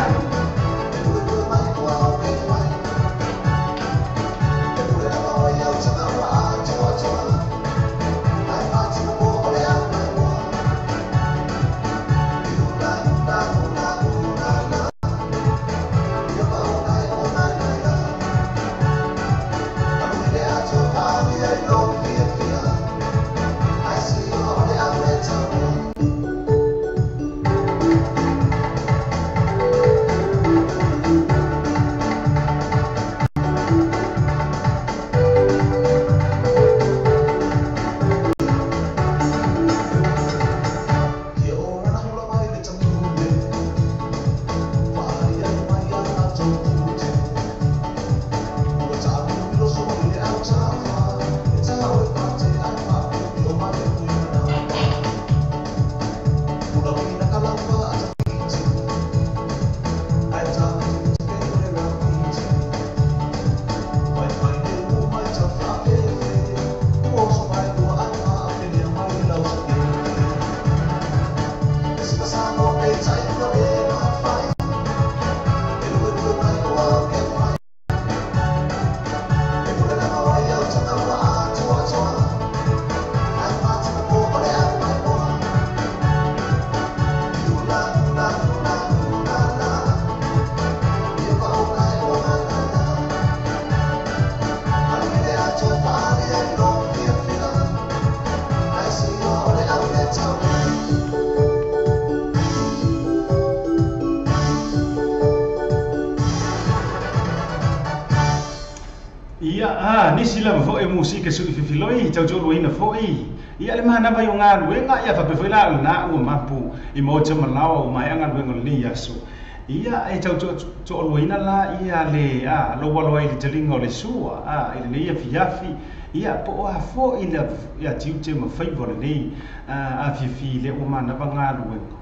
ni sila mo e musika su fifiloi tau jo loina foi ia le mana vai nga luenga ia fa pefela na o mapu I mo te malawa o mai anga luenga ni yaso ia e tau jo loina la ia le lo walo ai le telinga o le sua ile nei ia fiafi ia po a fo ile ia tiu te ma fai vole nei a fifi le o mana banga luenga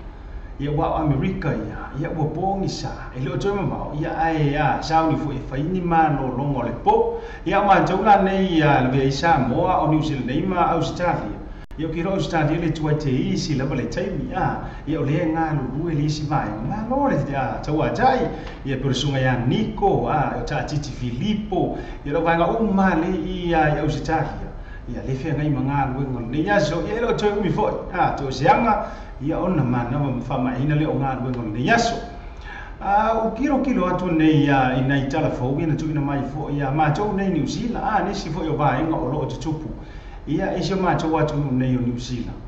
ia wa America ia wa bongi sa ele o toma mau ia ai sauni fu e fai ni mano longo le po ia ma jola nei ia le vei Samoa o New Zealand nei ma Australia ia ki ro Australia le tuai te isi le vale taimi ia o le nga lu le isi mai ma lo le taua jai ia persunga ia Nico o ta titi Filippo ia ro vanga o male ia Australia ia le fe ngai manga lu ngol nei ia so ia lo toi mi foi to sianga ia ona mana mfama ina le onga luengo le yaso o kilo atu nei ina itala fo ina tu ina mai fo ia ma tau nei New Zealand ni si fo yo ba inga o lo tupu ia e se ma tau atu nei o New Zealand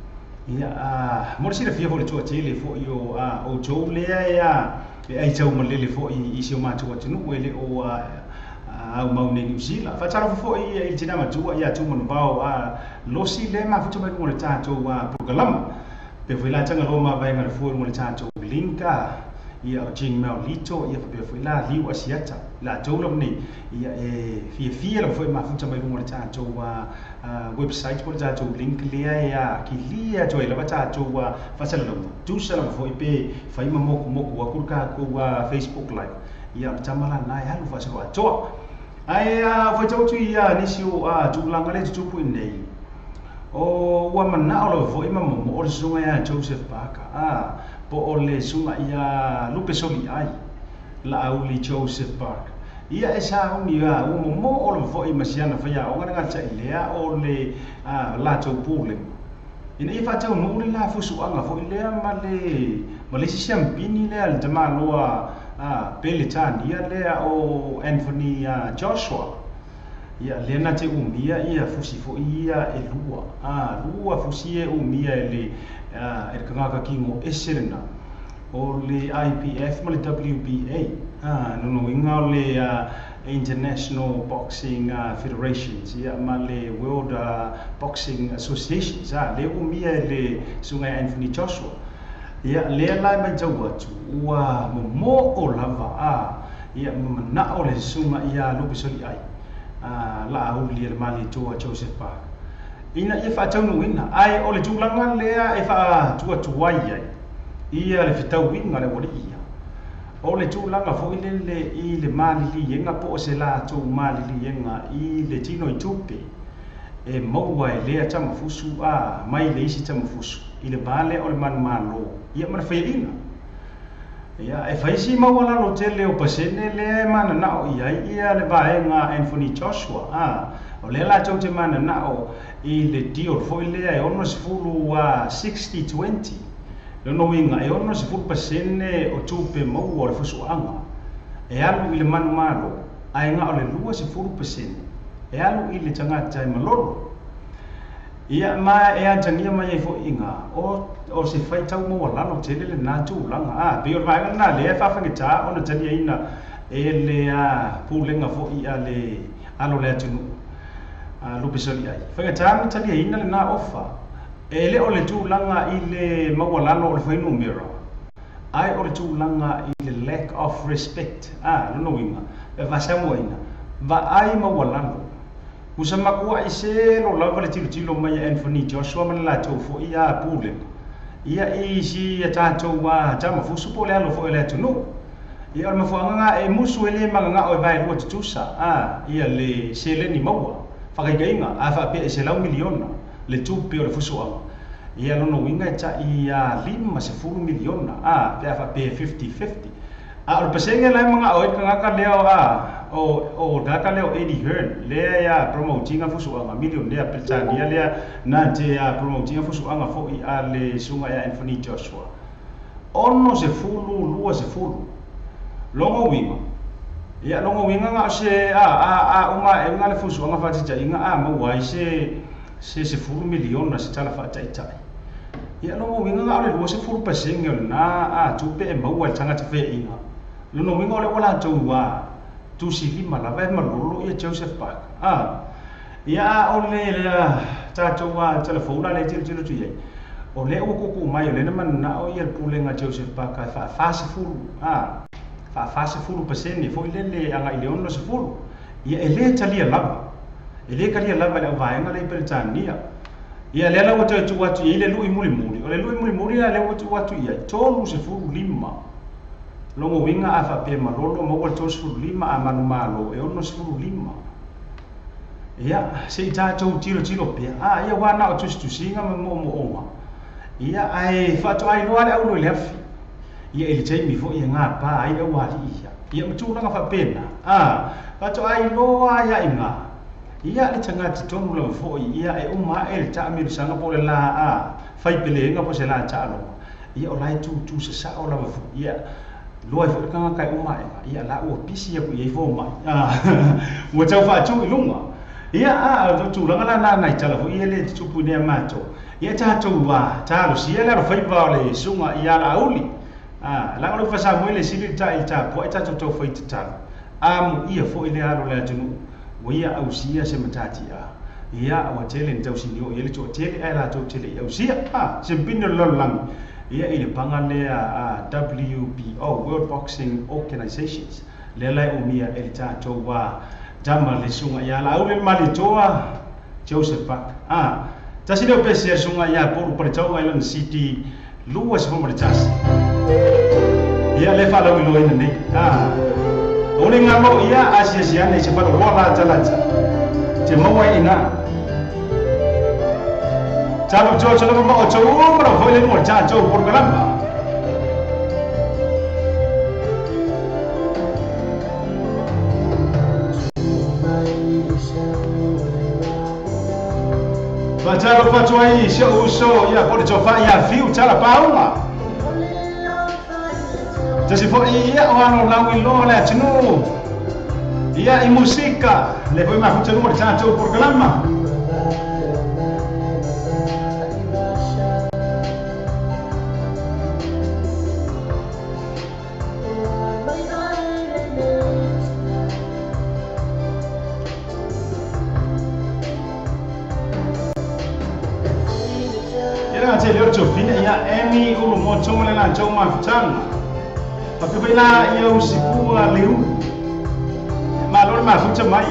ia mo si le fia fo le tu tele fo yo o tau le ia e ai tau mo le fo I se ma tau atu no ele o au mau nei New Zealand fa tara fo ia I tina ma tu ia tu mo bao lo si le ma fo tu mai mo le tato program pe foi la tanga Roma vai ngar fu mo le tato linka ia o jing mau lito ia pe foi la liu asiata la tolo ni ia fia la foi ma fu tama mo le tato website mo le tato link lia ia ki lia to ila tato fa sala lo tu sala foi pe fai ma mo wa kurka ko Facebook live ia tama la na ia lu fa sala to ai foi tau tu ia ni siu tu langa le tu pu nei o wa mana o lo foi ma mo o sunga ia Joseph Parker po o le sunga ia lupe soli ai la auli Joseph Parker ia esa uni o mo o lo foi masiana fa ia o nga tsa ilea o le la to pule ina ifa tau mo le la fu suanga fo ilea ma le siampini le al tama loa Peletani ia le o Anthony Joshua ia lena te umia ia fusi fo ia e lua fusi e umia le kanga kingo eserena o le IPF mo le WBA no inga le International Boxing Federations ia ma le World Boxing Associations le umia le sunga Anthony Joshua ia le lai mai tau atu ua mo o lava ia na o le sunga ia lupi soli ai la auli le mali toa Joseph Parker ina ia fa tau nuina ai o le tulanga lea e fa tua tuai ai ia le fitau winga le wori ia o le tulanga fo I le mali li yenga po se la tu mali li yenga I le tino I tupe e maua e lea tama fusu mai le isi tama fusu I le vale o le manu malo ia mana whaiina ia e faisi maua lalo tele o pasene le mana nao ia le vaenga Anthony Joshua o le la tau te mana nao I le deal fo lea e ono se fulu 60-20 le no winga e ono se fulu pasene o tupe maua o le fusuanga e alu I le manu malo ai nga o le lua se fulu pasene e alu I le tangata malolo ia ma e antangia mai fo inga o se fai tau mo lalo tele le na tu langa pe o vai na le fa fa ngita ona tania ina e le pulenga fo ia le alo le tunu lupe soli ai fa ngita tania ina le na ofa e le o le tu langa I le mo lalo o le fai numero ai o le tu langa I le lack of respect no winga e va samoina va ai mo lalo usa makua I se lo lava le tilo mai Anthony Joshua man la tau fo ia pule ia I si tatou tama fusu po le alo fo le tunu ia ma fo nga e musu ele manga o vai ro tusa ia le sele ni maua whakaigainga fa pe se lau miliona le tupe o le fusu anga ia lono winga ta ia 5 miliona pe fa pe 50-50 o pasenge lai mga o kanga leo o daka leo Eddie Hearn le ya promoting fusu anga millionaire Britania le na te promoting fusu anga fo I le sunga ya Anthony Joshua ono se fulu lua se fulu longo winga nga se uma e nga le fusu anga fa tita inga ma wai se fulu miliona se tala fa tai ia longo winga nga le lua se fulu pasenge na tupe e mau al tanga te fe inga Luno winga ole wala tau tu si lima la vai malolo ia Joseph Parker ia ole le tatou wa telefona le tilo tu ye o le o ko mai le na man na o ia pulenga Joseph Paka fa fase fulu fa fase fulu paseni fo le anga ile ono se fulu ia ele talia lava ele kalia lava le vaenga le Britania ia le la watu watu ile lui muli o le lui muli le watu ia tolu se fulu lima longo winga afa pe malolo mo wal tos fulu lima a manu malo e ono se fulu lima ia se tatou tilo pe ia wana o tusinga mo onga ia ai fatu ai no ale au le afi ia ele taimi fo ia nga pa ai au ali ia mtu nga fa pena fatu ai no ia inga ia le tanga tonu la fo ia e uma ele ta mi sanga po la fai pele nga po se la ta lo ia o lai tu se sa o la fo ia loi fo kanga kai uma ia la o pisi ia ku ia fo mai mo tau fa tu ilunga ia tu langa na nai tala fo ia le tu pu ne mato ia tatou wa talo sia la fai ba le sunga ia la uli la ngalo fa Samuel sili ta po tatou fai talo ia fo ile aro le tunu ia au sia se matati ia wa tele ntau sinio ia le to tele ai la to tele au sia se pino lolang ia ile panga le WBO World Boxing Organizations le lai o mia ele tatou wa jama le sunga ia la uli mali toa Joseph Park tasi leo pesi sunga ia por Paritau Island City luas fo maritas ia le fala wi loina ni ole ngalo ia asia ne se fala wala talata te mawa ina talo jo mo cho umra fo le mo cha cho por kalamba Batalo patuai se uso ia pode tofa ia fiu tala paunga. Tasi fo ia ono lawi lo le tinu. Ia I musika le foi ma futa numero tanto programma. Te leo to fina ia emi ulu mo chomole na choma futanga papi na ia usiku a leu malor ma futa mai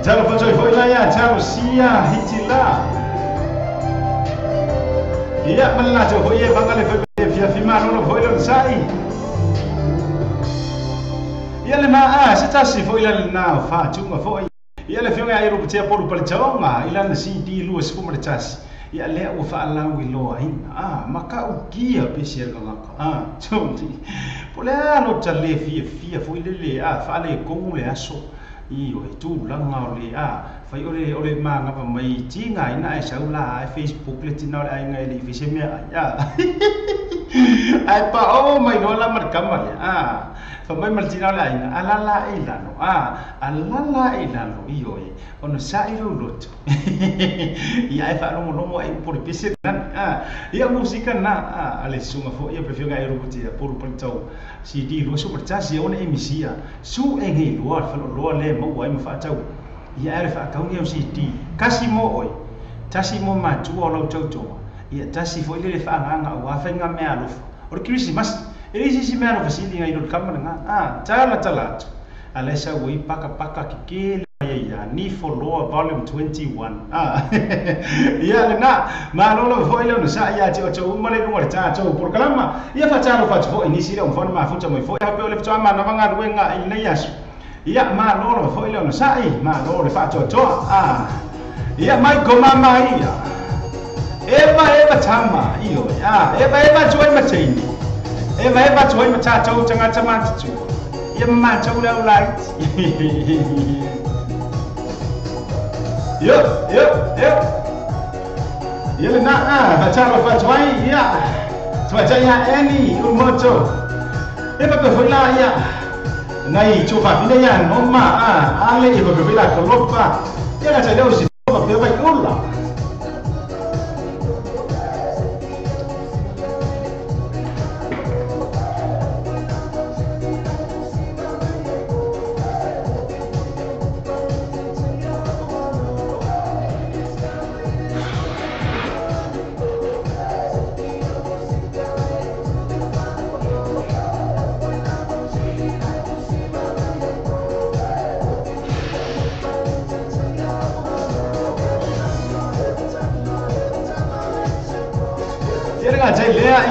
Talo pachoi foi la ya talo sia hitila. Ia mala jo foi e bangale foi via fimano no foi lo sai. Ia le na se tasi foi la na fa chunga foi. Ia le fionga ai ruputia poru pale chaonga ila na CD lu se kuma tasi. Ia le o fa la wi lo ina maka u kia pe ser ga chonti. Pole lo tale fia foi le fa le kongu le aso. Iyo itu langa ole fai ole manga pa mai tinga ina ai saula ai Facebook le tina ai ngai le fiseme ya ai pa o mai no la mar kamal fa mai mal tina ai na alala ilano alala ilano iyo ono sairo lot ya ai fa no mo ai por pise nan ya musika na ale sunga fo ya prefiro ngai rubuti por tau CD lo super chasi ona emisia su engi lo fa lo le mo wai mo fa tau ia ere fa kau ni CD kasi mo oi tasi mo ma tu o lo tau ia tasi foi le fa nga wa fa nga me alo o Christmas ele si me alo fasili ngai lo kamera nga tala alesa wei paka kikele ya ni for lower volume 21 ia le na ma lo foi le no sa ia che o male no ta cho por kalama ia fa cha lo fa cho ini si le on fon ma fu cho mo foi ha pe le fa ma na nga ru nga ina yasu ia ma lo foi le no sa i ma lo le fa cho ia mai ko mama ia eva tama io eva choi ma chaini eva choi ma cha cho changa chama chu ia ma cho le light yo le na baca lo fa choi ya eni umoto eva pe fola ya nai chupa vile ya noma ale eva pe vela kolopa ya na chai usi pa pe vai ulla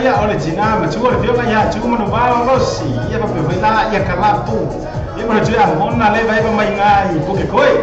ia ole tina ma tu ole fioga ia tu mano va rossi ia pa pe la ia kalapu ia ma tu ia mona le vai pa mai ngai ko ke koi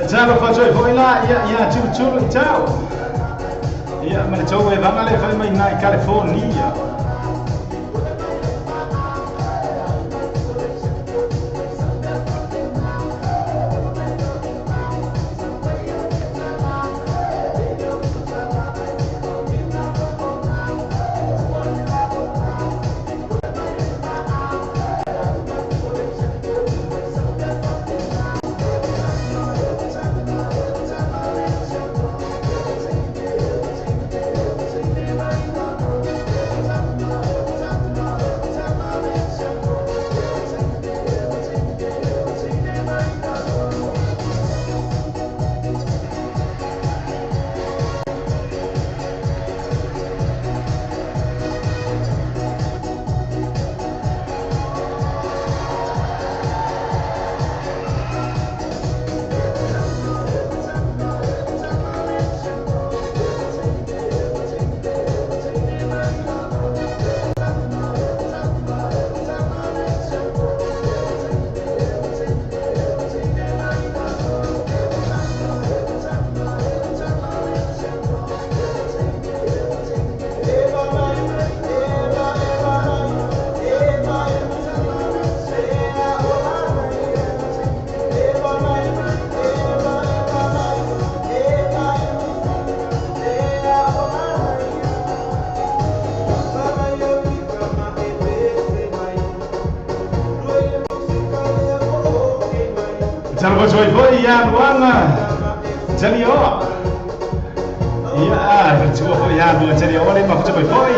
Ciao faccio poi là ia ciao ia ma ciao e vanno alle fai mai in California Salvo joy boy ya luanga. Jalio. Ya, berjuang boy ya luanga jalio ni maksud joy boy.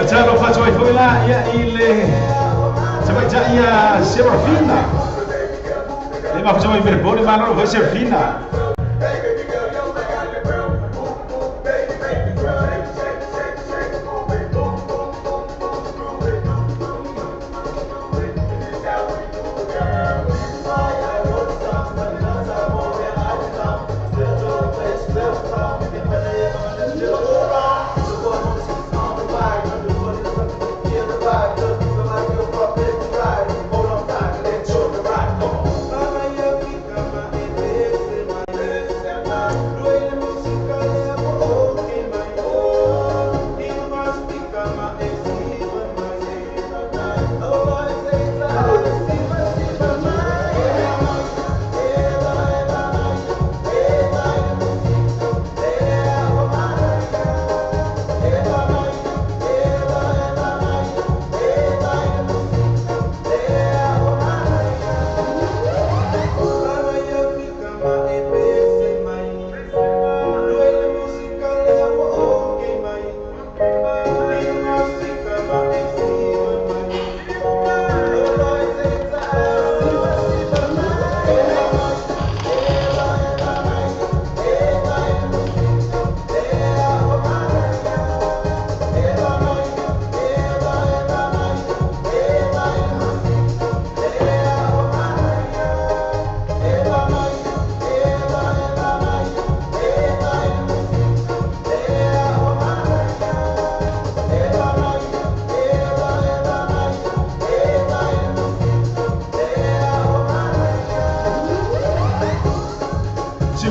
Ciao, faccio i fuori là, il già Serafina. E ma facciamo i verboni, ma non vuoi Serafina.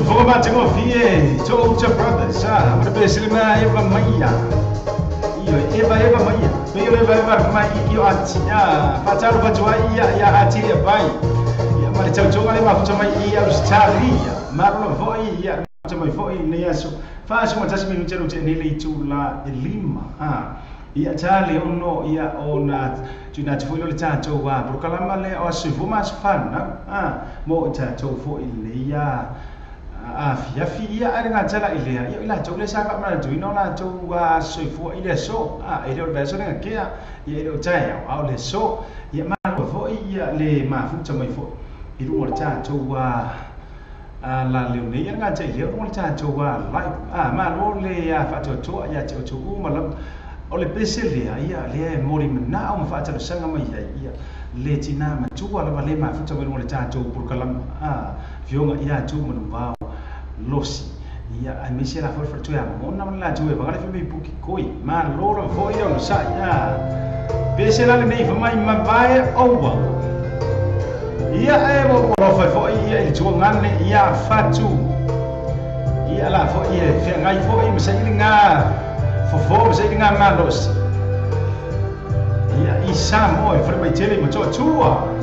Vamos bater com vie, Georgia Brothers, mana besilma eva maya. Iyo eva maya. Iyo eva maya iyo ati. Pacar bajwa iya ati ya bai. Ya mana cau ale ma futa mai iya Australia. Marlo voi ya futa mai voi ne yaso. Fa so matas minu ceru ce nele tula lima. Ia tale ono ia ona tuna tfulo le tato wa prokalama le o se vuma sfana. Mo tato fo ile ia Fiafi ia ada ngajala ilea ia ila tau le saka mana tu ino la tau soifua ile so ile o beso dengan kia ia ile o jaya au le so ia ma fo ia le ma fu chamai fo iru o cha tau la le ne ia ngajai le o cha tau lai ma lo le fa tau tau ia tau tau ma lam o le pese le ia le mori mana o ma fa tau sanga mai ia le tina ma tu ala le ma fu chamai o le cha tau por kalam vionga ia tu manu va losi ia ai mesi la for tu ya mona la tu e bagale fi buki koi ma loro foi o sa ia pese la le nei fa mai ma vai over ia e mo fa foi ia il tuo ngane ia fatu ia la foi ia fe ngai foi ma sai nga fo sai nga ma losi ia isa mo e fra mai tele mo tua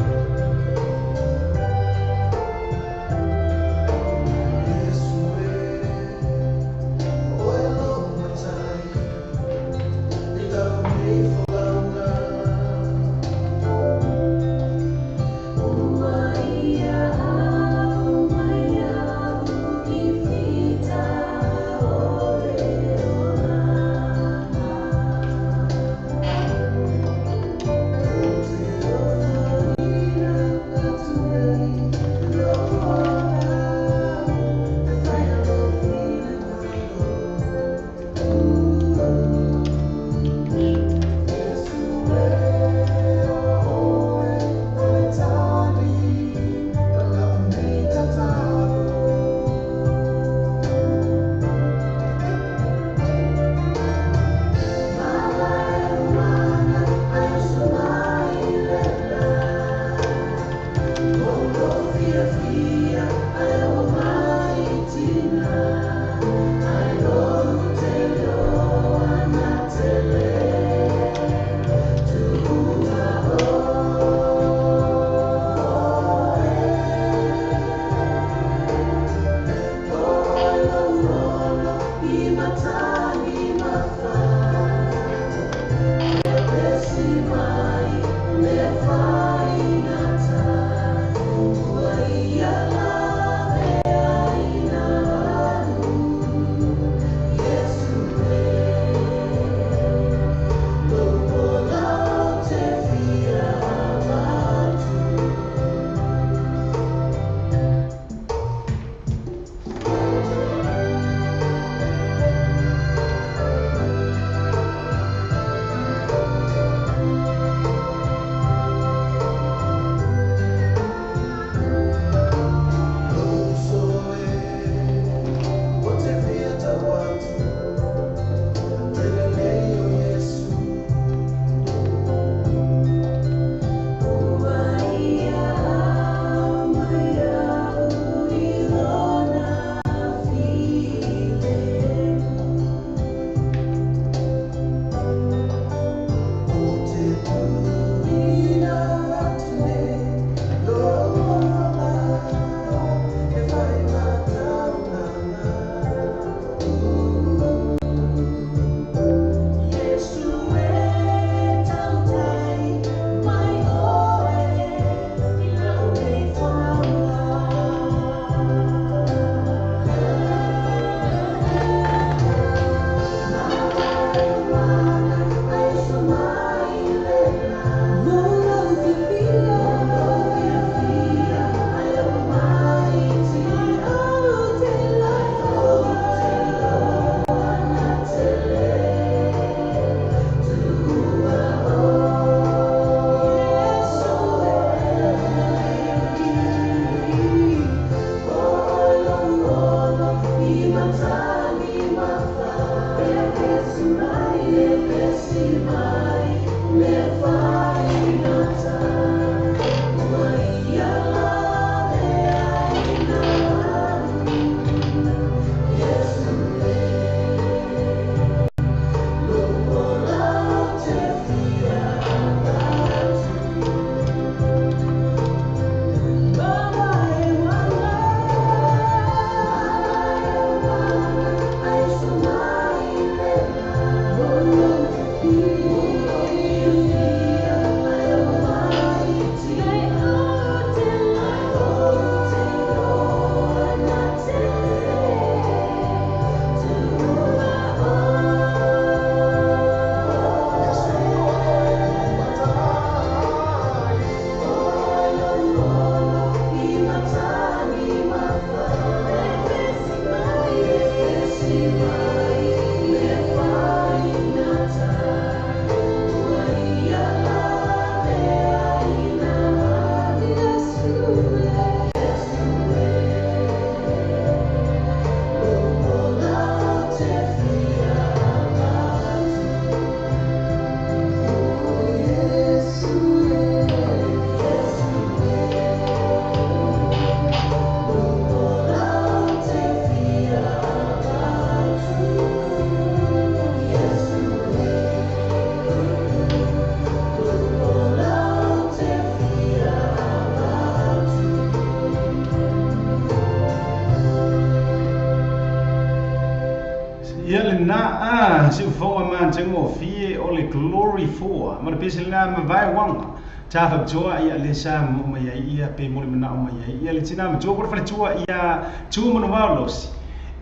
na si fo man tengo fie ole glory for ma pese na ma vai wang ta fa joa ia le sa mo ma ia pe mo na ma ia le tina ma joa por fa tua ia tu mo no valos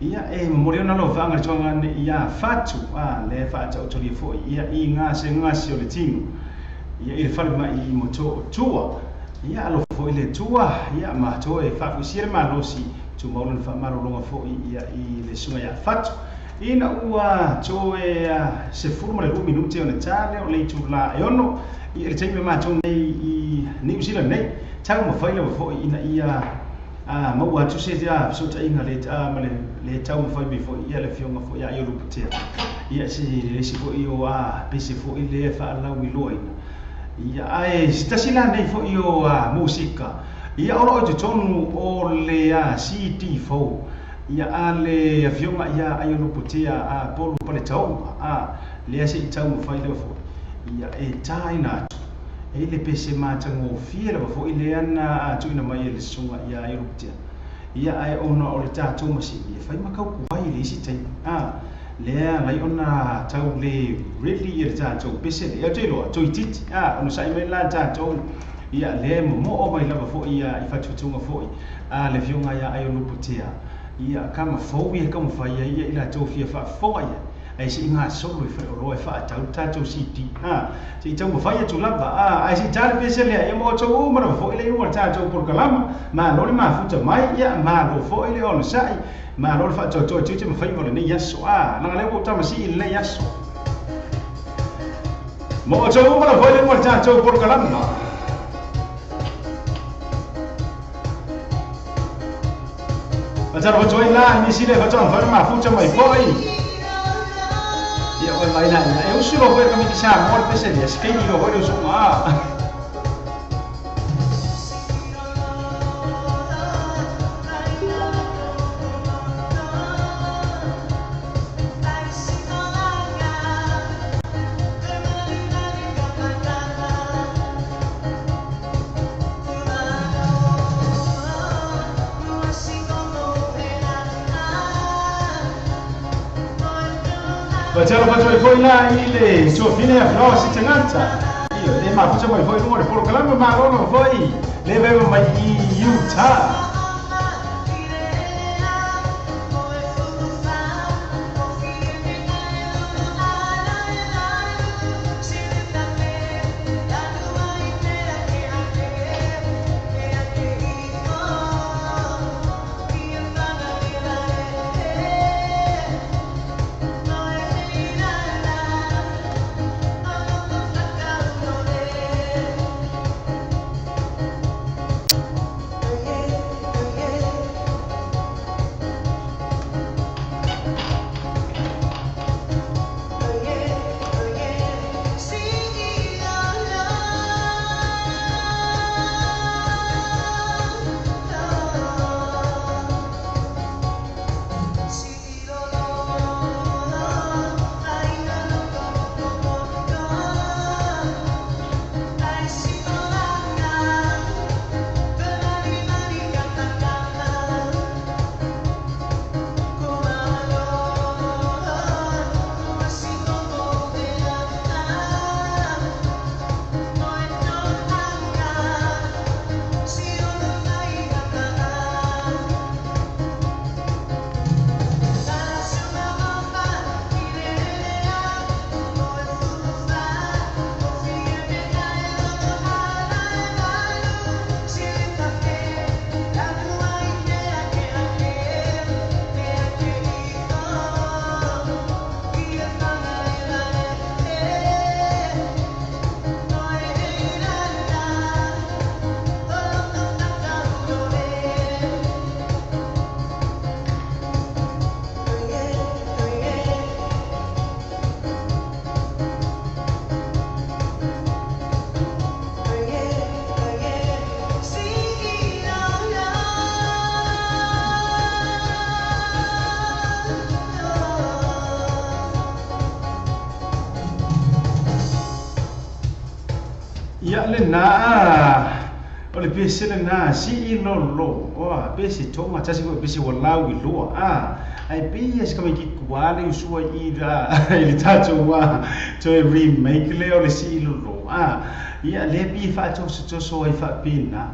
ia e mo re na lo vanga joa ne ia fatu le fa ta to li fo ia I nga se nga si ole tino ia il fa ma I mo to tua ia lo fo ile tua ia ma to e fa fu sir ma lo si tu mo lo fa ma lo nga fo ia I le sunga ia fatu ina ua toe se furma le 2 minuti ona tale o le tula e ono I le taimi ma tong I New Zealand nei tau ma faile fo ina ia ma ua tu se dia so ta inga le ma le tau ma fai be fo ia le fionga fo ia I ruputea ia se le si fo io pese fo ile fa la wi loina ia ai stasila nei fo io musika ia oro te tonu o le CD fo ia ale afionga ia ayo no potea polu pale tau le ase tau mo faile fo ia e taina e le pese matango fiela fo ile ana tuina mai le sunga ia ayo potea ia ai ona o le tatu masi ia fai makau ku vai le isi tai le lai ona tau le really ia tatu pese le te lo to itit ono sai mai la tatu ia le mo o mai lava fo ia I fatu tunga fo le fionga ia ayo no potea ia kama fo ia kama fai ia ila to fia fa fo ia ai si nga solo fa ro fa tau city si tau fai tu lava ai si tar pese le ia mo to ma fo ile no tau por kalama ma lo ma futa mai ia ma lo fo ile on sai ma lo fa to ma fai mo le yaso na le ko tama si ile yaso mo to ma fo ile mo tau por kalama Bacar bocoi lah ni sile bacang farma fuca mai foi. Ya oi mai lah. Eu suro foi kami kisah mor pese dia sekali lo foi semua. Bacar bocoi foi lah ile so fine a no si tenganta. Io le ma fuca mai foi no por kalama ma no foi. Le vemo mai Utah. ya le na o le pese le na si I lo o pese tonga tasi ko pese walau I lo ai pe es kama ki kuale usua I da ile tato wa to remake le o le si lo ia le pi fa to so ai fa pina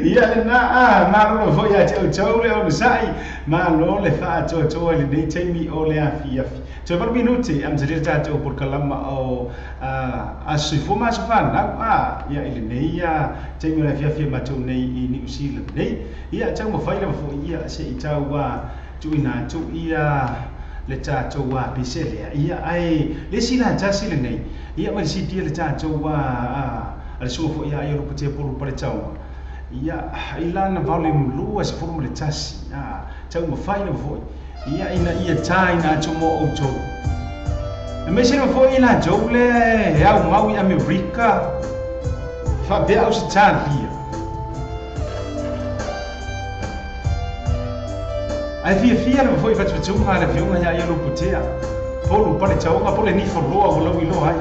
ia le na ma lo fo ia to le o sai ma lo le fa to le nei temi o le afi to par minuti am zeri tato por kalama o asifu ma fa na ia ile nei ia temi le afi ma to nei I New Zealand nei ia tau ma fai le fo ia se I tau wa tu ina tu ia le tato wa pisele ia ai le sila tasi le nei ia ma si dia le tato wa al so fo ia ro pute por pare tau ia ila na volume lu as for le tasi tau ma fai le fo ia ina ia tai na to mo o to me se fo ila jo le au mau I America fa be au se tali ai fia le foi fatu tu ma le fiunga ya lo putea polo pale chaunga pole ni fo loa o lo ilo hai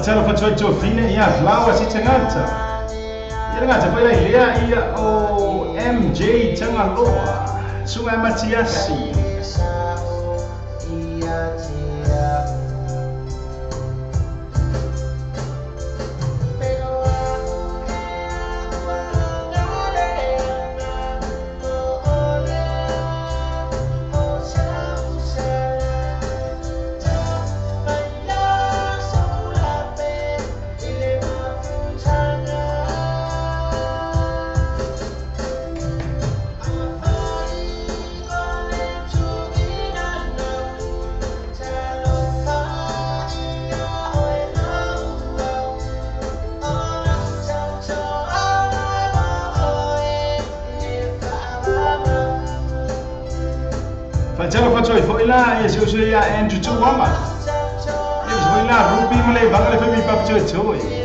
Talo faccio fine ia lawa si tangata ia ngata poi lea ia o MJ tanga loa sunga matiasi Facciamo foi là e se usa ia Andrew tu mama. E foi lá Ruby male bangale pe mi pap choi.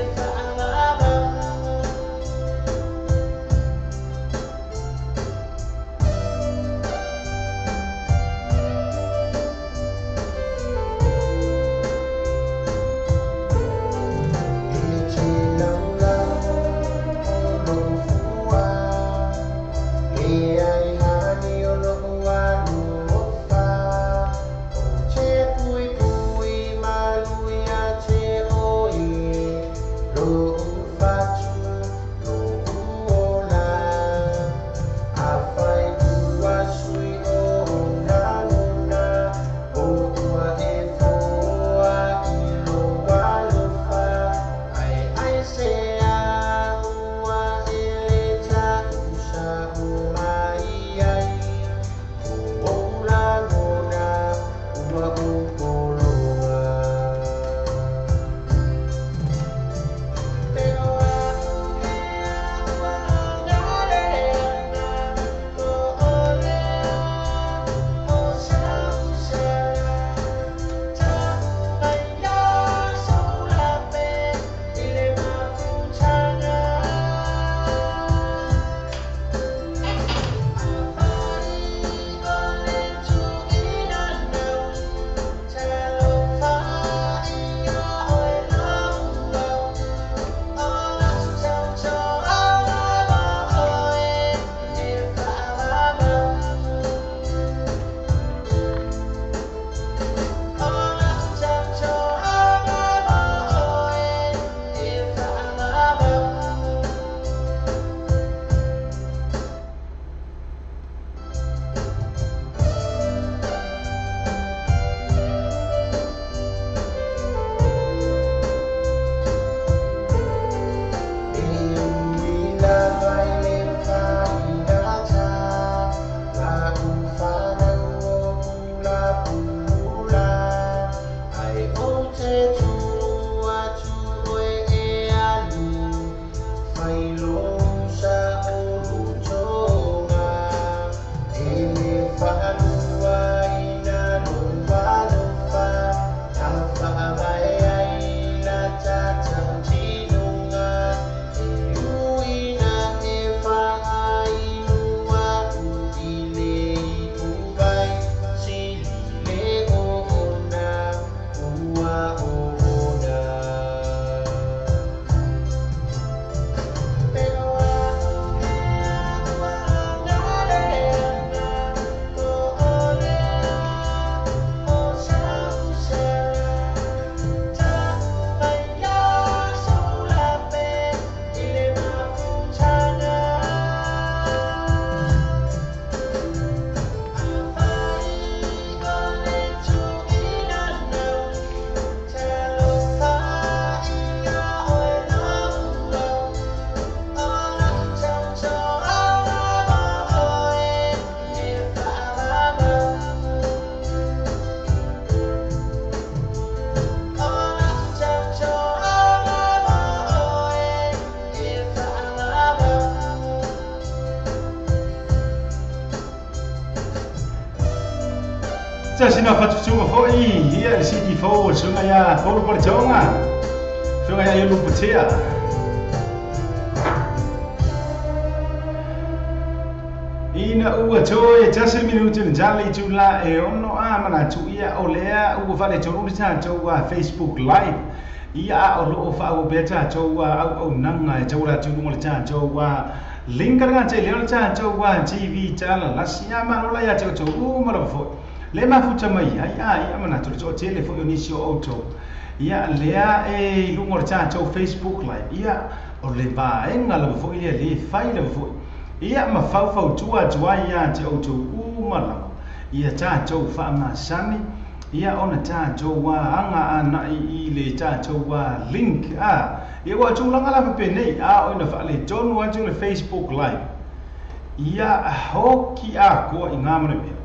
Ina sina fatusunga foi ia sidi fo sunga ya fo por chonga. Sunga ya lu putia. Ina ua choe tasi minuti njali tula e ono mana tu ia olea ua vale choru ta choa Facebook live. Ia o lo fa o beta choa au nanga chola tu ngol ta choa link nga che le ta choa TV talalasi ama ola ya choa mala fo. Le mafuta mai ai amana tu cho tele fo inisio auto ia lea e lungor cha cho Facebook live ia o le ba enga lo fo ia le fai lo fo ia ma fau tua ia te auto mala ia cha cho fa ma sani ia ona cha cho wa anga ana I le cha cho wa link ia wa chu langa la pe nei ona fa le John wa le Facebook live ia hoki ko ingama ne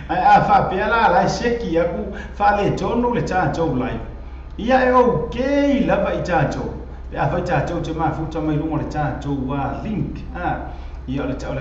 fa pela la seki aku fa le tono le chacho live ia e okay lava I chacho fa chacho te ma futa mai lungo le chacho wa link ia le chacho